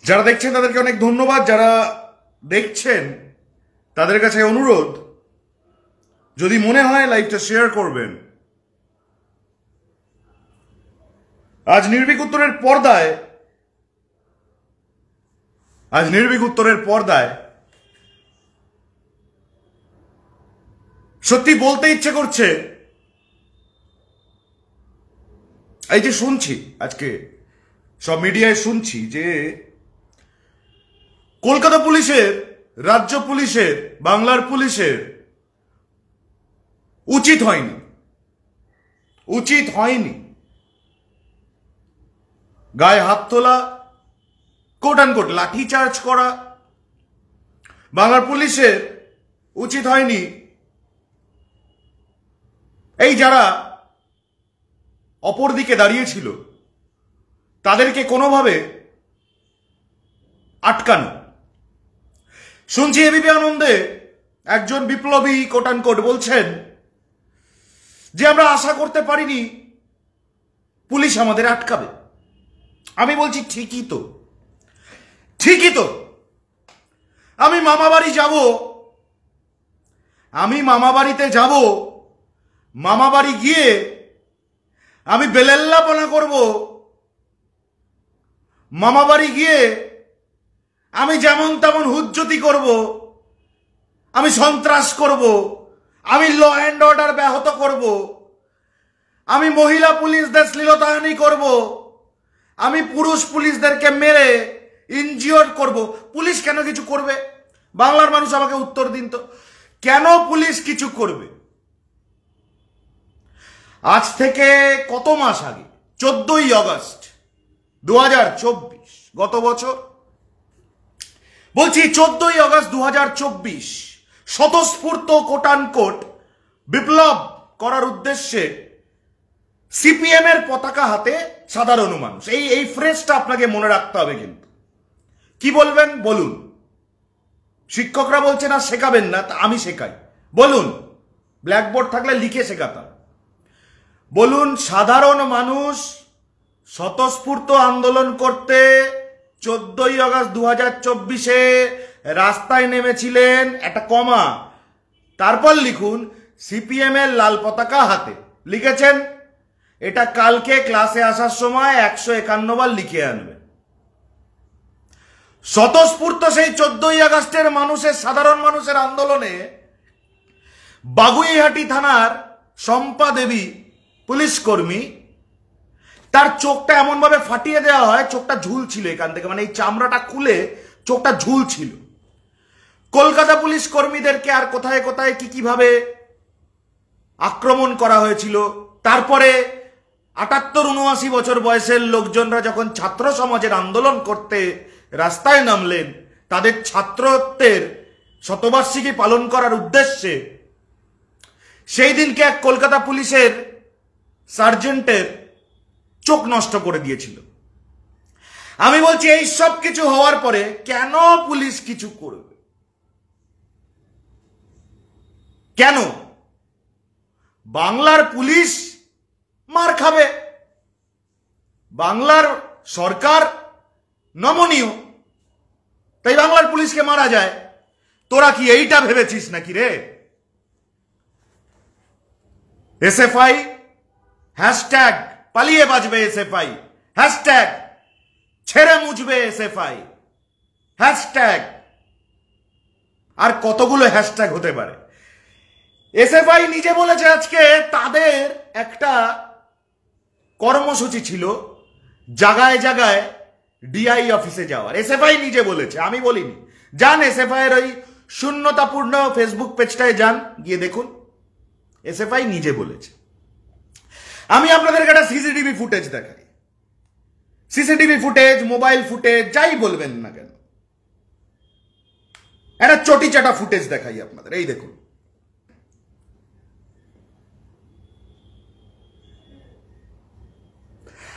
যারা দেখছেন তাদেরকে অনেক ধন্যবাদ। যারা দেখছেন তাদের কাছে অনুরোধ, যদি মনে হয় লাইভটা শেয়ার করবেন। আজ নির্ভীক উত্তরের পর্দায় সত্যি বলতে ইচ্ছে করছে। এই যে শুনছি, আজকে সব মিডিয়ায় শুনছি যে কলকাতা পুলিশের, রাজ্য পুলিশের, বাংলার পুলিশের উচিত হয়নি গায়ে হাত তোলা, কোট আনকোট লাঠি চার্জ করা। বাংলার পুলিশের উচিত হয়নি এই যারা অপর দিকে দাঁড়িয়েছিল তাদেরকে কোনোভাবে আটকানো। শুনছি এবিপি আনন্দে একজন বিপ্লবী কোট আনকোট বলছেন যে আমরা আশা করতে পারিনি পুলিশ আমাদের আটকাবে। আমি বলছি ঠিকই তো। আমি মামাবাড়িতে যাব, মামাবাড়ি গিয়ে আমি বেলেল্লাপনা করব, মামাবাড়ি গিয়ে আমি যেমন তেমন হুজ্জতি করব, আমি সন্ত্রাস করব, আমি ল অ্যান্ড অর্ডার ব্যাহত করব, আমি মহিলা পুলিশদের শ্লীলতাহানি করব, আমি পুরুষ পুলিশদেরকে মেরে ইনজিওর করব। পুলিশ কেন কিছু করবে? বাংলার মানুষ আমাকে উত্তর দিন তো, কেন পুলিশ কিছু করবে? আজ থেকে কত মাস আগে, 14ই আগস্ট 2024, গত বছর, বলছি 14ই আগস্ট 2024, স্বতঃস্ফূর্ত কোট আনকোট বিপ্লব করার উদ্দেশ্যে সিপিএম এর পতাকা হাতে সাধারণ মানুষ। এই ফ্রেজটা আপনাকে মনে রাখতে হবে। কিন্তু কি বলবেন বলুন? শিক্ষকরা বলছে না শেখাবেন না, তা আমি শেখাই। বলুন, ব্ল্যাকবোর্ড থাকলে লিখে শেখাতাম। বলুন, সাধারণ মানুষ স্বতঃস্ফূর্ত আন্দোলন করতে 14ই আগস্ট 2024-এ রাস্তায় নেমেছিলেন, একটা কমা, তারপর লিখুন সিপিএম এর লাল পতাকা হাতে। লিখেছেন, এটা কালকে ক্লাসে আসার সময় 151 বার লিখে আনবে। স্বতঃস্ফূর্ত সেই 14ই আগস্টের মানুষের, সাধারণ মানুষের আন্দোলনে বাগুইহাটি থানার শম্পা দেবী পুলিশ কর্মী, তার চোখটা এমন ভাবে ফাটিয়ে দেওয়া হয়, চোখটা ঝুলছিল এখান থেকে, মানে এই চামড়াটা খুলে চোখটা ঝুলছিল। কলকাতা পুলিশ কর্মীদেরকে আর কোথায় কোথায় কিভাবে আক্রমণ করা হয়েছিল। তারপরে 78-79 বছর বয়সের লোকজনরা যখন ছাত্র সমাজের আন্দোলন করতে রাস্তায় নামলেন, তাদের ছাত্রত্বের শতবার্ষিকী পালন করার উদ্দেশ্যে, সেই দিনকে এক কলকাতা পুলিশের সার্জেন্টের চোখ নষ্ট করে দিয়েছিল। আমি বলছি, এই সব কিছু হওয়ার পরে কেন পুলিশ কিছু করবে? কেন? বাংলার পুলিশ মার খাবে, বাংলার সরকার নমনীয়, তাই বাংলার পুলিশকে মারা যায়। তোরা কি এইটা ভেবেছিস নাকি রে? এসএফআই হ্যাশট্যাগ পালিয়ে বাঁচবে, এসএফআই হ্যাশট্যাগ ছেড়ে মুছবে, এসএফআই হ্যাশট্যাগ, আর কতগুলো হ্যাশট্যাগ হতে পারে। এসএফআই নিজে বলেছে আজকে তাদের একটা কর্মসূচি ছিল জায়গায় জায়গায় ডিআই অফিসে যাওয়ার। এসএফআই নিজে বলেছে, আমি বলিনি। যান এসএফআই এর ওই শূন্যতাপূর্ণ ফেসবুক পেজটায় যান, গিয়ে দেখুন, এসএফআই নিজে বলেছে। আমি আপনাদেরকে একটা সিসিটিভি ফুটেজ দেখাই, সিসিটিভি ফুটেজ, মোবাইল ফুটেজ, যাই বলবেন না কেন, একটা চটি চাটা ফুটেজ দেখাই আপনাদের। এই দেখুন,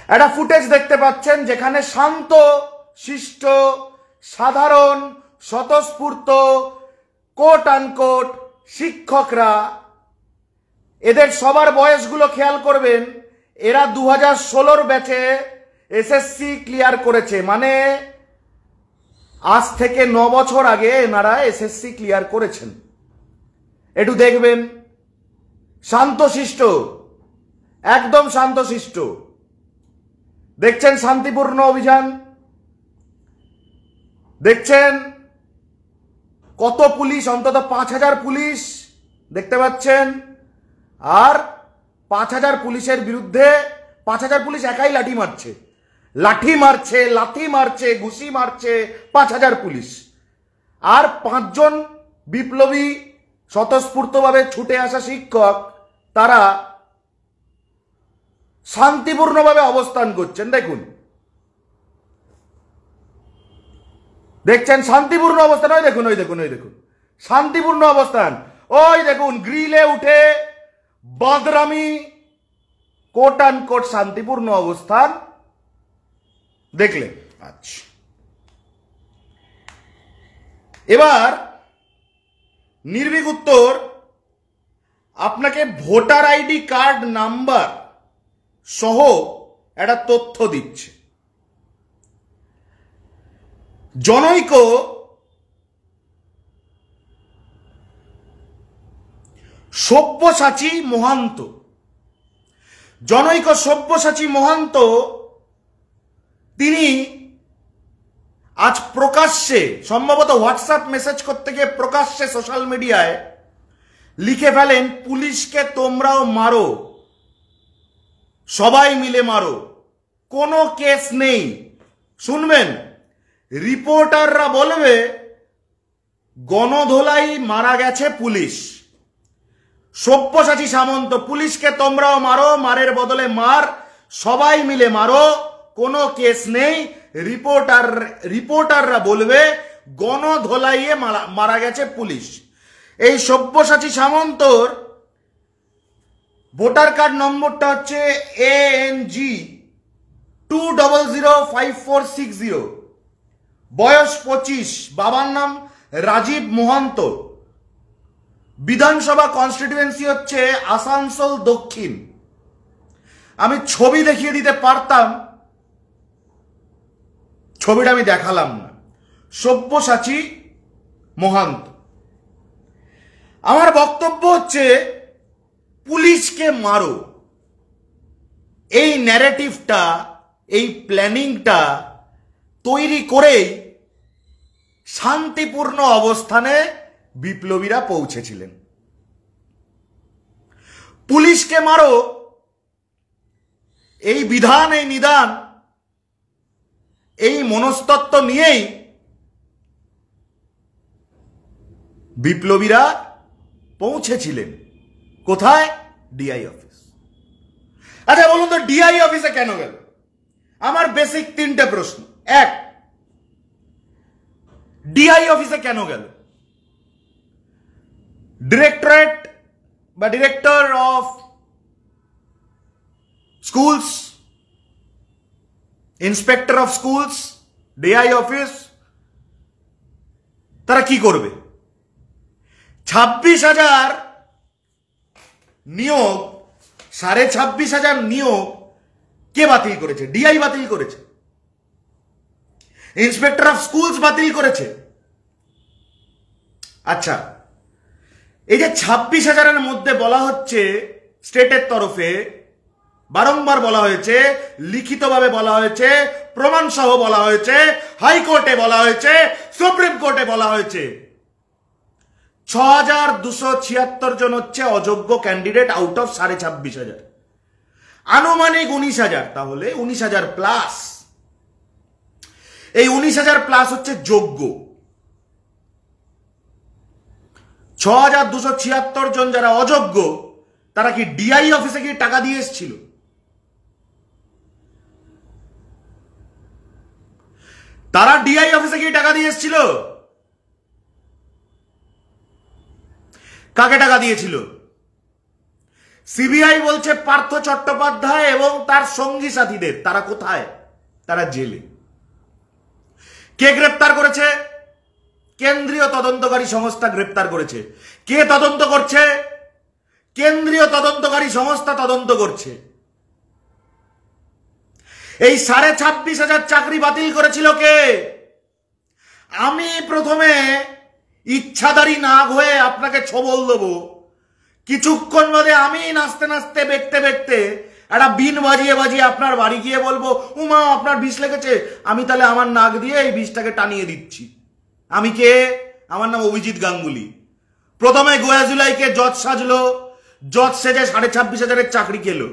একটা ফুটেজ দেখতে পাচ্ছেন যেখানে শান্ত শিষ্ট সাধারণ স্বতঃস্ফূর্ত কোট আনকোট শিক্ষকরা, এদের সবার বয়সগুলো খেয়াল করবেন, এরা 2016 ব্যাচে এসএসসি ক্লিয়ার করেছে, মানে আজ থেকে 9 বছর আগে এনারা এসএসসি ক্লিয়ার করেছেন। একটু দেখবেন, শান্তশিষ্ট, একদম শান্তশিষ্ট। দেখছেন শান্তিপূর্ণ অভিযান, দেখছেন কত পুলিশ, অন্তত 5000 পুলিশ দেখতে পাচ্ছেন। আর 5000 পুলিশের বিরুদ্ধে 5000 পুলিশ একাই লাঠি মারছে, লাথি মারছে, ঘুষি মারছে 5000 পুলিশ। আর 5 জন বিপ্লবী স্বতঃস্ফূর্তভাবে ছুটে আসা শিক্ষক, তারা শান্তিপূর্ণভাবে অবস্থান করছেন। দেখছেন শান্তিপূর্ণ অবস্থান। ওই দেখুন শান্তিপূর্ণ অবস্থান। ওই দেখুন গ্রিলে উঠে বাদরামি, কোট অ্যান্ড কোট শান্তিপূর্ণ অবস্থান দেখলেন। আচ্ছা, এবার নির্ভীক উত্তর আপনাকে ভোটার আইডি কার্ড নাম্বার সহ একটা তথ্য দিচ্ছে। জনৈক সব্যসাচী মহান্ত, তিনি আজ প্রকাশ্যে, সম্ভবত হোয়াটসঅ্যাপ মেসেজ করতে গিয়ে প্রকাশ্যে সোশ্যাল মিডিয়ায় লিখে ফেলেন, পুলিশকে তোমরাও মারো, সবাই মিলে মারো, কোনো কেস নেই। শুনবেন, রিপোর্টাররা বলবে গণধোলাই মারা গেছে পুলিশ। সব্যসাচী সামন্ত, পুলিশকে তোমরাও মারো, মারের বদলে মার, সবাই মিলে মারো, কোনো কেস নেই। রিপোর্টাররা বলবে গণধোলাইয়ে মারা গেছে পুলিশ। এই সব্যসাচী সামন্তর ভোটার কার্ড নম্বরটা হচ্ছে ANG 2005460, বয়স 25, বাবার নাম রাজীব মোহান্ত, বিধানসভা কনস্টিটিউয়েন্সি হচ্ছে আসানসোল দক্ষিণ। আমি ছবি দেখিয়ে দিতে পারতাম, ছবিটা আমি দেখালাম না। সব্যসাচী মোহান্ত। আমার বক্তব্য হচ্ছে, পুলিশকে মারো, এই ন্যারেটিভটা, এই প্ল্যানিংটা তৈরি করেই শান্তিপূর্ণ অবস্থানে বিপ্লবীরা পৌঁছেছিলেন। পুলিশকে মারো, এই বিধান, এই নিদান, এই মনস্তত্ত্ব নিয়েই বিপ্লবীরা পৌঁছেছিলেন কোথায়? DI office. আচ্ছা বলুন তো, ডিআই অফিসে কেন গেল? আমার বেসিক 3টে প্রশ্ন। 1, ডিআই অফিসে কেন গেল? ডিরেক্টরেট বা director of schools, inspector of schools, DI office, তারা কি করবে? 26,000 নিয়োগ, 26,500 নিয়োগ কে বাতিল করেছে? ডিআই বাতিল করেছে, ইন্সপেক্টর অফ স্কুলস বাতিল করেছে। আচ্ছা, এই যে 26,000-এর মধ্যে বলা হচ্ছে, স্টেটের তরফে বারংবার বলা হয়েছে, লিখিতভাবে বলা হয়েছে, প্রমাণ সহ বলা হয়েছে, হাইকোর্টে বলা হয়েছে, সুপ্রিম কোর্টে বলা হয়েছে, 6,276 জন হচ্ছে অযোগ্য ক্যান্ডিডেট আউট অফ 26,500, আনুমানিক 19,000, তাহলে 19,000 প্লাস। এই 19,000 প্লাস হচ্ছে যোগ্য। 6,276 জন যারা অযোগ্য, তারা কি ডিআই অফিসে কি টাকা দিয়ে এসেছিল? তারা ডিআই অফিসে কি টাকা দিয়ে এসেছিল? কাকে টাকা দিয়েছিল? সিবিআই বলছে পার্থ চট্টোপাধ্যায় এবং তার সঙ্গী সাথীদের। তারা কোথায়? তারা জেলে। কে গ্রেপ্তার করেছে? কেন্দ্রীয় তদন্তকারী সংস্থা গ্রেপ্তার করেছে। কে তদন্ত করছে? কেন্দ্রীয় তদন্তকারী সংস্থা তদন্ত করছে। এই 26,500 চাকরি বাতিল করেছিল কে? আমি প্রথমে ইচ্ছাধারী নাগ হয়ে আপনাকে ছবল দেবো, কিছুক্ষণ বাদে আমি নাচতে নাচতে বেঁকতে বেঁকতে একটা বিন বাজিয়ে বাজিয়ে আপনার বাড়ি গিয়ে বলবো, উমা আপনার বিষ লেগেছে, আমি তাহলে আমার নাক দিয়ে এই বিষটাকে টানিয়ে দিচ্ছি। আমি কে? আমার নাম অভিজিৎ গাঙ্গুলি। প্রথমে গোয়াজুলাইকে জজ সাজলো, জজ সেজে 26,500 চাকরি খেলো।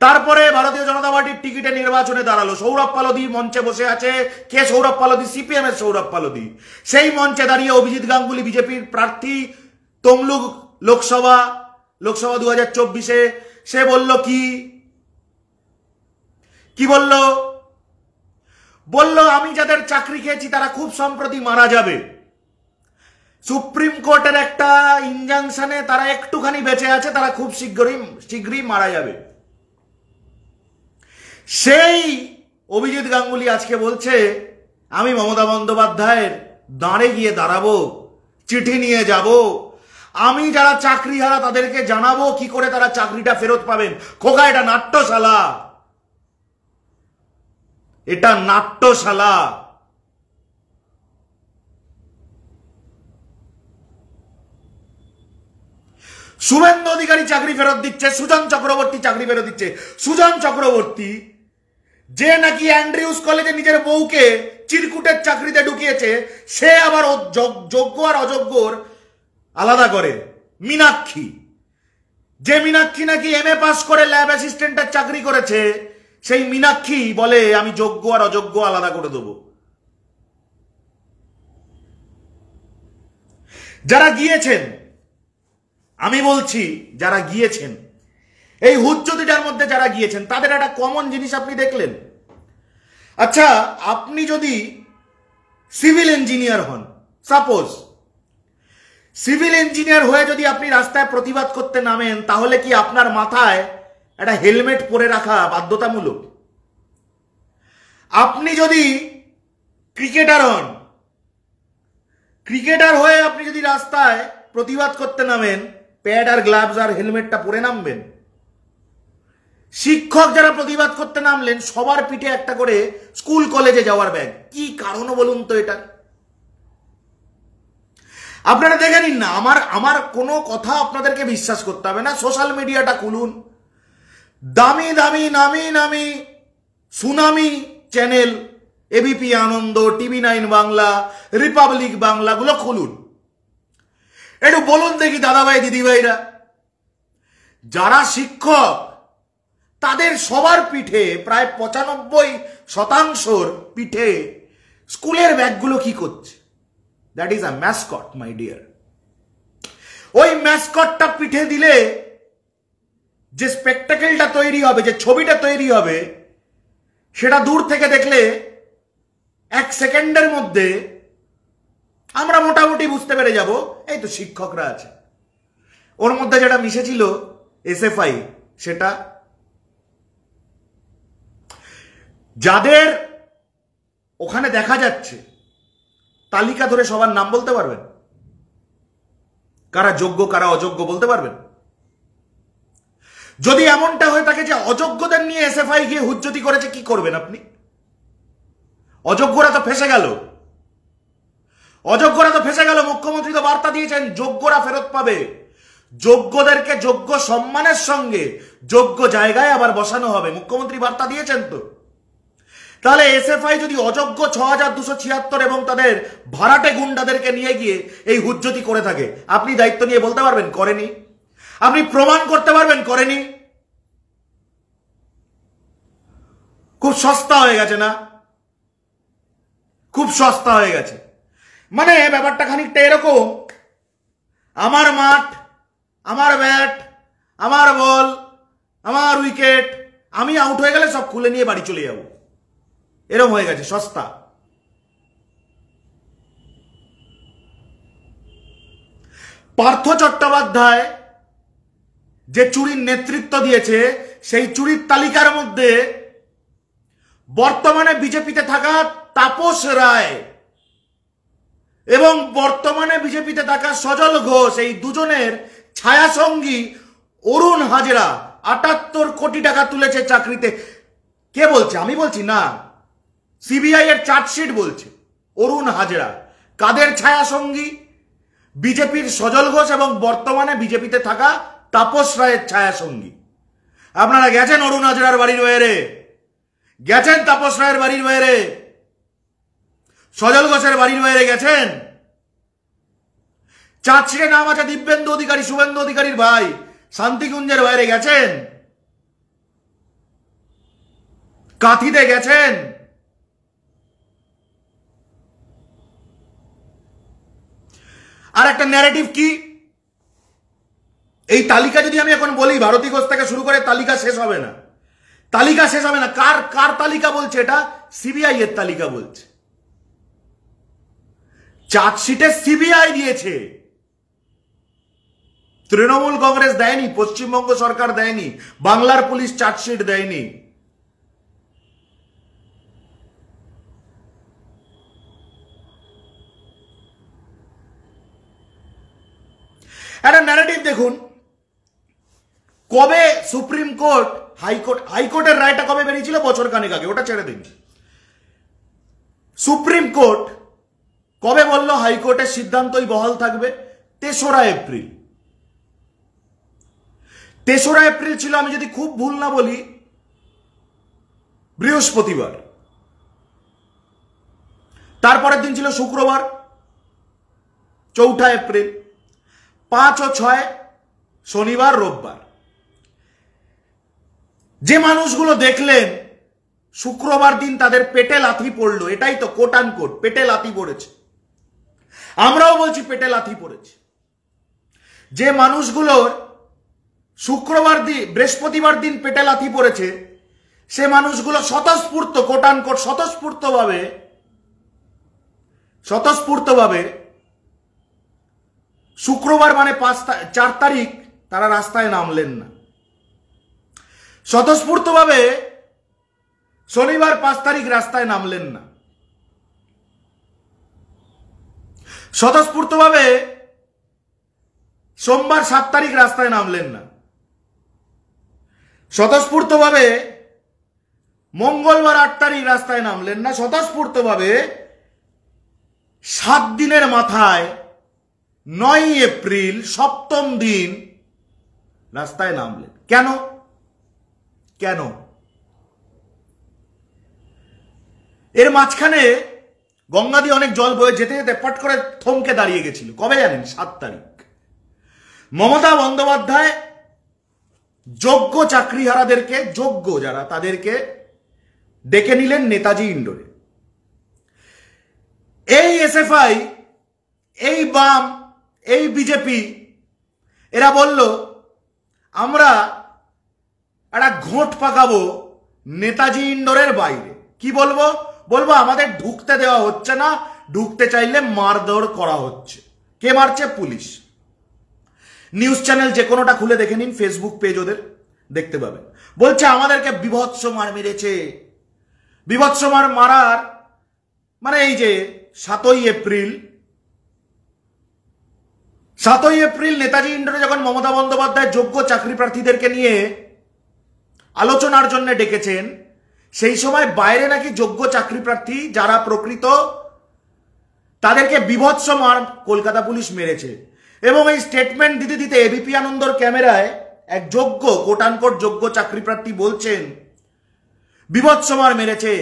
তারপরে ভারতীয় জনতা পার্টির টিকিটে নির্বাচনে দাঁড়ালো। সৌরভ পালোদি মঞ্চে বসে আছে। কে সৌরভ পালোদি? সিপিএম এর সৌরভ পালোদি। সেই মঞ্চে দাঁড়িয়ে অভিজিৎ গাঙ্গুলি বিজেপির প্রার্থী, তমলুক লোকসভা 2024-এ সে বলল কি বলল আমি যাদের চাকরি খেয়েছি তারা খুব সম্প্রতি মারা যাবে। সুপ্রিম কোর্টের একটা ইনজাংশনে তারা একটুখানি বেঁচে আছে, তারা খুব শীঘ্রই মারা যাবে। সেই অভিজিৎ গাঙ্গুলি আজকে বলছে আমি মমতা বন্দ্যোপাধ্যায়ের দাঁড়ে গিয়ে দাঁড়াবো, চিঠি নিয়ে যাব, আমি যারা চাকরিহারা তাদেরকে জানাবো কি করে তারা চাকরিটা ফেরত পাবেন। খোকা, এটা নাট্যশালা, এটা নাট্যশালা। শুভেন্দু অধিকারী চাকরি ফেরত দিচ্ছে, সুজন চক্রবর্তী চাকরি ফেরত দিচ্ছে। সুজন চক্রবর্তী যে নাকি অ্যান্ড্রিউস কলেজে নিজের বউকে চিরকুটের চাকরিতে ঢুকিয়েছে, সে আবার যোগ্য আর অযোগ্যর আলাদা করে। মীনাক্ষী, যে মীনাক্ষী নাকি এমএ পাস করে ল্যাব অ্যাসিস্ট্যান্টের চাকরি করেছে, সেই মীনাক্ষী বলে আমি যোগ্য আর অযোগ্য আলাদা করে দেব। যারা গিয়েছেন, আমি বলছি যারা গিয়েছেন, এই হুজ্জতিটার মধ্যে যারা গিয়েছেন তাদের একটা কমন জিনিস আপনি দেখলেন। আচ্ছা, আপনি যদি সিভিল ইঞ্জিনিয়ার হন, সাপোজ সিভিল ইঞ্জিনিয়ার হয়ে যদি আপনি রাস্তায় প্রতিবাদ করতে নামেন, তাহলে কি আপনার মাথায় একটা হেলমেট পরে রাখা বাধ্যতামূলক? আপনি যদি ক্রিকেটার হন, ক্রিকেটার হয়ে আপনি যদি রাস্তায় প্রতিবাদ করতে নামেন, প্যাড আর গ্লাভস আর হেলমেটটা পরে নামবেন। শিক্ষক যারা প্রতিবাদ করতে নামলেন, সবার পিঠে একটা করে স্কুল কলেজে যাওয়ার ব্যাগ। কি কারণ বলুন তো এটা? আপনারা দেখে নিন না, আমার কোনো কথা আপনাদেরকে বিশ্বাস করতে হবে না। সোশ্যাল মিডিয়াটা খুলুন, দামি দামি নামি নামি সুনামি চ্যানেল, এবিপি আনন্দ, TV9 বাংলা, রিপাবলিক বাংলাগুলো খুলুন, একটু বলুন দেখি দাদাভাই দিদিভাইরা, যারা শিক্ষক তাদের সবার পিঠে, প্রায় 95% পিঠে স্কুলের ব্যাগগুলো কি করছে? That is a mascot, my dear. ওই ম্যাসকটটা পিঠে দিলে যে স্পেকটাকেলটা তৈরি হবে, যে ছবিটা তৈরি হবে, সেটা দূর থেকে দেখলে 1 সেকেন্ডের মধ্যে আমরা মোটামুটি বুঝতে পেরে যাব এই তো শিক্ষকরা আছে। ওর মধ্যে যেটা মিশেছিল SFI, সেটা যাদের ওখানে দেখা যাচ্ছে, তালিকা ধরে সবার নাম বলতে পারবেন? কারা যোগ্য কারা অযোগ্য বলতে পারবেন? যদি এমনটা হয়ে থাকে যে অযোগ্যদের নিয়ে SFI গিয়ে হুজ্জতি করেছে, কি করবেন আপনি? অযোগ্যরা তো ফেসে গেল, অযোগ্যরা তো ফেসে গেল। মুখ্যমন্ত্রী তো বার্তা দিয়েছেন যোগ্যরা ফেরত পাবে, যোগ্যদেরকে যোগ্য সম্মানের সঙ্গে যোগ্য জায়গায় আবার বসানো হবে। মুখ্যমন্ত্রী বার্তা দিয়েছেন তো। তাহলে SFI যদি অযোগ্য 6276 এবং তাদের ভাড়াটে গুন্ডাদেরকে নিয়ে গিয়ে এই হুজ্জতি করে থাকে, আপনি দায়িত্ব নিয়ে বলতে পারবেন করেনি? আপনি প্রমাণ করতে পারবেন করেনি? খুব সস্তা হয়ে গেছে না? খুব সস্তা হয়ে গেছে। মানে ব্যাপারটা খানিকটা এরকম, আমার মাঠ, আমার ব্যাট, আমার বল, আমার উইকেট, আমি আউট হয়ে গেলে সব খুলে নিয়ে বাড়ি চলে যাব, এরকম হয়ে গেছে, সস্তা। পার্থ চট্টোপাধ্যায় যে চুরির নেতৃত্ব দিয়েছে, সেই চুরির তালিকার মধ্যে বর্তমানে বিজেপিতে থাকা তাপস রায় এবং বর্তমানে বিজেপিতে থাকা সজল ঘোষ, এই দুজনের ছায়াসঙ্গী অরুণ হাজরা 78 কোটি টাকা তুলেছে চাকরিতে। কে বলছে? আমি বলছি না, সিবিআই এর চার্জশিট বলছে। অরুণ হাজরা কাদের ছায়া সঙ্গী? বিজেপির সজল ঘোষ এবং বর্তমানে বিজেপিতে থাকা তাপস রায়ের ছায়া সঙ্গী। আপনারা গেছেন অরুণ হাজরার বাড়ির বাইরে, গেছেন তাপস রায়ের বাড়ির বাইরে, সজল ঘোষের বাড়ির বাইরে গেছেন? চাঁদশিরে নাম আছে দিব্যেন্দু অধিকারী, শুভেন্দু অধিকারীর ভাই, শান্তিকুঞ্জের বাইরে গেছেন? কাঁথিতে গেছেন? আর একটা ন্যারেটিভ কি, এই তালিকা যদি আমি এখন বলি ভারতী ঘোষ থেকে শুরু করে তালিকা শেষ হবে না, তালিকা শেষ হবে না। কার কার তালিকা বলছে? এটা সিবিআই এর তালিকা বলছে। চার্জশিটে সিবিআই দিয়েছে, তৃণমূল কংগ্রেস দেয়নি, পশ্চিমবঙ্গ সরকার দেয়নি, বাংলার পুলিশ চার্জশিট দেয়নি। একটা ন্যারেটিভ দেখুন, কবে সুপ্রিম কোর্ট হাইকোর্টের রায়টা কবে বেরিয়েছিল? বছর খানেক আগে, ওটা ছেড়ে দিন। সুপ্রিম কোর্ট কবে বলল হাইকোর্টের সিদ্ধান্তই বহাল থাকবে? 3রা এপ্রিল। 3রা এপ্রিল ছিল, আমি যদি খুব ভুল না বলি, বৃহস্পতিবার। তারপরের দিন ছিল শুক্রবার, 4ঠা এপ্রিল। 5 ও 6 শনিবার রোববার। যে মানুষগুলো দেখলেন শুক্রবার দিন তাদের পেটে লাথি পড়লো, এটাই তো কোট অ্যান্ড কোট, পেটে লাথি পড়েছে। আমরাও বলছি পেটে লাথি পড়েছে। যে মানুষগুলোর শুক্রবার দিন বৃহস্পতিবার দিন পেটে লাথি পড়েছে, সে মানুষগুলো স্বতঃস্ফূর্ত, কোট অ্যান্ড কোট স্বতঃস্ফূর্তভাবে শুক্রবার মানে 4 তারিখ তারা রাস্তায় নামলেন না। স্বতঃস্ফূর্তভাবে শনিবার 5 তারিখ রাস্তায় নামলেন না। স্বতঃস্ফূর্তভাবে সোমবার 7 তারিখ রাস্তায় নামলেন না। স্বতঃস্ফূর্তভাবে মঙ্গলবার 8 তারিখ রাস্তায় নামলেন না। স্বতঃস্ফূর্তভাবে 7 দিনের মাথায় 9 এপ্রিল 7ম দিন রাস্তায় নামলেন। কেন? কেন? এর মাঝখানে গঙ্গা দিয়ে অনেক জল বয়ে যেতে যেতে পট করে থমকে দাঁড়িয়ে গেছিল। কবে জানেন? 7 তারিখ। মমতা বন্দ্যোপাধ্যায় যোগ্য চাকরিহারাদেরকে, যোগ্য যারা, তাদেরকে ডেকে নিলেন নেতাজি ইন্ডোরে। এই এসএফআই, এই বাম, এই বিজেপি, এরা বলল আমরা একটা ঘোট পাকাবো নেতাজি ইন্ডোরের বাইরে। কি বলবো? বলবো আমাদের ঢুকতে দেওয়া হচ্ছে না, ঢুকতে চাইলে মারধর করা হচ্ছে। কে মারছে? পুলিশ। নিউজ চ্যানেল যে কোনোটা খুলে দেখে নিন, ফেসবুক পেজ ওদের, দেখতে পাবেন। বলছে আমাদেরকে বিভৎস মার মেরেছে। বিভৎস মারার মানে এই যে 7ই এপ্রিল নেতাজি ইন্ডোরে যখন মমতা বন্দ্যোপাধ্যায় যোগ্য চাকরি প্রার্থীদেরকে নিয়ে আলোচনার জন্য ডেকেছেন, সেই সময় বাইরে নাকি যোগ্য চাকরি প্রার্থী যারা প্রকৃত, তাদেরকে বিভৎস মার কলকাতা পুলিশ মেরেছে। এবং এই স্টেটমেন্ট দিতে দিতে এবিপি আনন্দর ক্যামেরায় এক যোগ্য, কোট অ্যান্ড কোট যোগ্য চাকরি প্রার্থী বলছেন বিভৎস মার মেরেছে।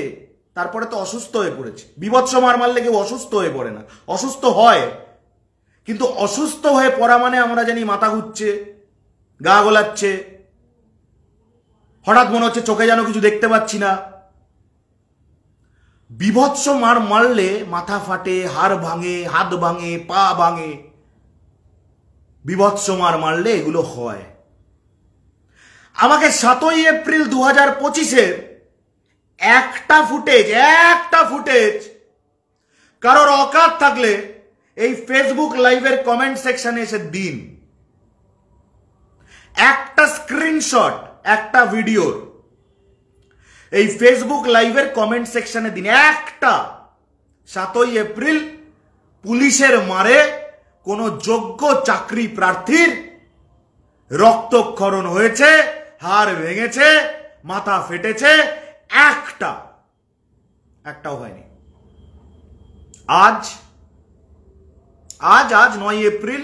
তারপরে তো অসুস্থ হয়ে পড়েছে। বিভৎস মার মারলে কেউ অসুস্থ হয়ে পড়ে না, অসুস্থ হয়। কিন্তু অসুস্থ হয়ে পড়া মানে আমরা জানি মাথা ঘুরছে, গা গোলাচ্ছে, হঠাৎ মনে হচ্ছে চোখে যেন কিছু দেখতে পাচ্ছি না। বিভৎস মার মারলে মাথা ফাটে, হাড় ভাঙে, হাত ভাঙে, পা ভাঙে। বিভৎস মার মারলে এগুলো হয়। আমাকে 7ই এপ্রিল 2025-এর একটা ফুটেজ কারোর অকাত থাকলে এই ফেসবুক লাইভের কমেন্ট সেকশনে এসে দিন। একটা স্ক্রিনশট, একটা ভিডিওর এই ফেসবুক লাইভের কমেন্ট সেকশনে দিন একটা। 7ই এপ্রিল পুলিশের মারে কোনো যোগ্য চাকরি প্রার্থীর রক্তক্ষরণ হয়েছে, হাড় ভেঙেছে, মাথা ফেটেছে, একটাও হয়নি। আজ আজ আজ 9 এপ্রিল,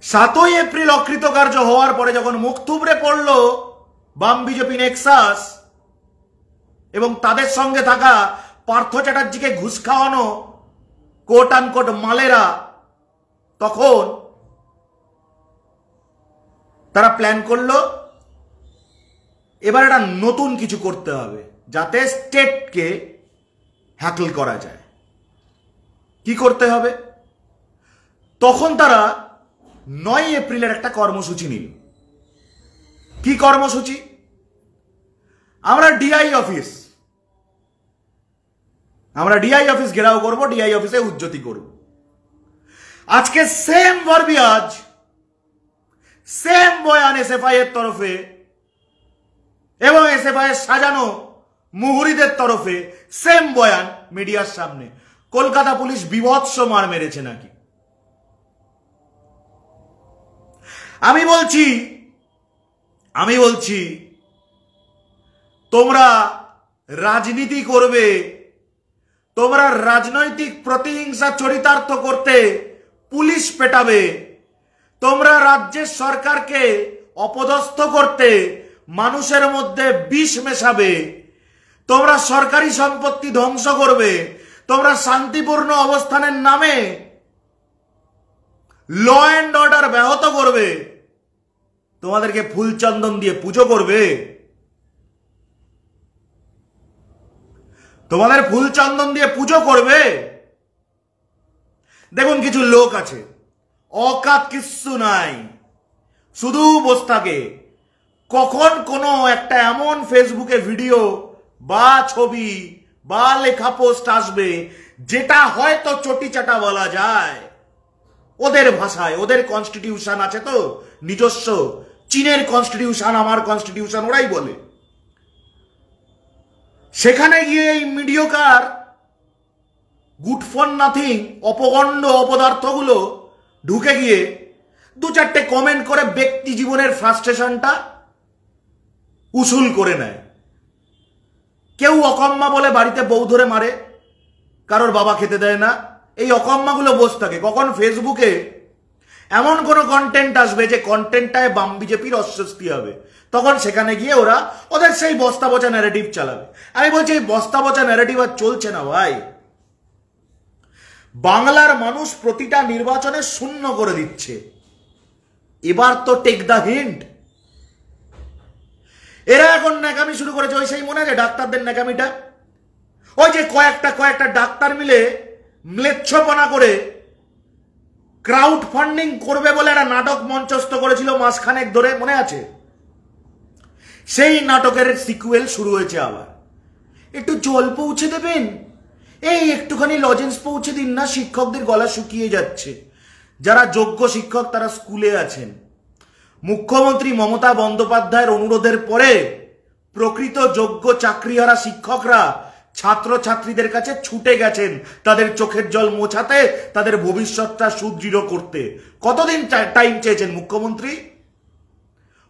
7 এপ্রিল অকৃতকার্য হওয়ার পরে যখন মুখ থুবড়ে পড়ল বাম বিজেপি নেক্সাস এবং তাদের সঙ্গে থাকা পার্থ চ্যাটার্জিকে ঘুষ খাওয়ানো কোট আনকোট মালেরা, তখন তারা প্ল্যান করলো এবার একটা নতুন কিছু করতে হবে যাতে স্টেটকে হ্যাকল করা যায়। কি করতে হবে? তখন তারা 9 এপ্রিলের একটা কর্মসূচি নিল। কি কর্মসূচি? আমরা ডিআই অফিস ঘেরাও করব, ডিআই অফিসে উজ্জ্বতি করব। আজকে সেম ভার্বিয়াজ, সেম বয়ান এসএফআই এর তরফে এবং এসএফআই এর সাজানো মুহুরিদের তরফে, সেম বয়ান মিডিয়ার সামনে। কলকাতা পুলিশ বিভৎস মার মেরেছে নাকি? আমি বলছি তোমরা রাজনীতি করবে, তোমরা রাজনৈতিক প্রতিহিংসা চরিতার্থ করতে পুলিশ পেটাবে, তোমরা রাজ্যের সরকারকে অপদস্থ করতে মানুষের মধ্যে বিষ মেশাবে, তোমরা সরকারি সম্পত্তি ধ্বংস করবে, তোমরা শান্তিপূর্ণ অবস্থানের নামে ল অ্যান্ড অর্ডার ব্যাহত করবে, তোমাদেরকে ফুলচন্দন দিয়ে পুজো করবে, তোমাদের ফুলচন্দন দিয়ে পুজো করবে। দেখুন কিছু লোক আছে, অকাত কিচ্ছু নাই, শুধু বসে থাকে। কখন কোনো একটা এমন ফেসবুকে ভিডিও বা ছবি বা লেখা পোস্ট আসবে যেটা হয়তো চটি চাটা বলা যায় ওদের ভাষায়। ওদের কনস্টিটিউশন আছে তো নিজস্ব, চীনের কনস্টিটিউশন, আমার কনস্টিটিউশন ওরাই বলে। সেখানে গিয়ে এই মিডিওকার গুড ফর নাথিং অপগণ্ড অপদার্থগুলো ঢুকে গিয়ে 2-4টে কমেন্ট করে ব্যক্তি জীবনের ফ্রাস্ট্রেশনটা উসুল করে নেয়। কেউ অকম্মা বলে বাড়িতে বউ ধরে মারে, কারোর বাবা খেতে দেয় না, এই অকম্মাগুলো বসে থাকে। কখন ফেসবুকে এমন কোনো কন্টেন্ট আসবে যে কন্টেন্টটায় বাম বিজেপির অস্বস্তি হবে, তখন সেখানে গিয়ে ওরা ওদের সেই বস্তা পচা ন্যারেটিভ চালাবে। আমি বলছি এই বস্তা পচা ন্যারেটিভ আর চলছে না ভাই। বাংলার মানুষ প্রতিটা নির্বাচনে শূন্য করে দিচ্ছে। এবার তো টেক দ্য হিন্ট। এরা এখন ন্যাকামি শুরু করেছে, ওই সেই মনে আছে ডাক্তারদের ন্যাকামিটা, ওই যে কয়েকটা ডাক্তার মিলে ম্লেচ্ছপনা করে ক্রাউড ফান্ডিং করবে বলে একটা নাটক মঞ্চস্থ করেছিল মাসখানেক ধরে, মনে আছে? সেই নাটকের সিকুয়েল শুরু হয়েছে আবার। একটু জল পৌঁছে দেবেন, এই একটুখানি লজেন্স পৌঁছে দিন না, শিক্ষকদের গলা শুকিয়ে যাচ্ছে। যারা যোগ্য শিক্ষক তারা স্কুলে আছেন। মুখ্যমন্ত্রী মমতা বন্দ্যোপাধ্যায়ের অনুরোধের পরে প্রকৃত যোগ্য চাকরিহারা শিক্ষকরা ছাত্রছাত্রীদের কাছে ছুটে গেছেন তাদের চোখের জল মোছাতে, তাদের ভবিষ্যৎটা সুদৃঢ় করতে। কতদিন টাইম চেয়েছেন মুখ্যমন্ত্রী?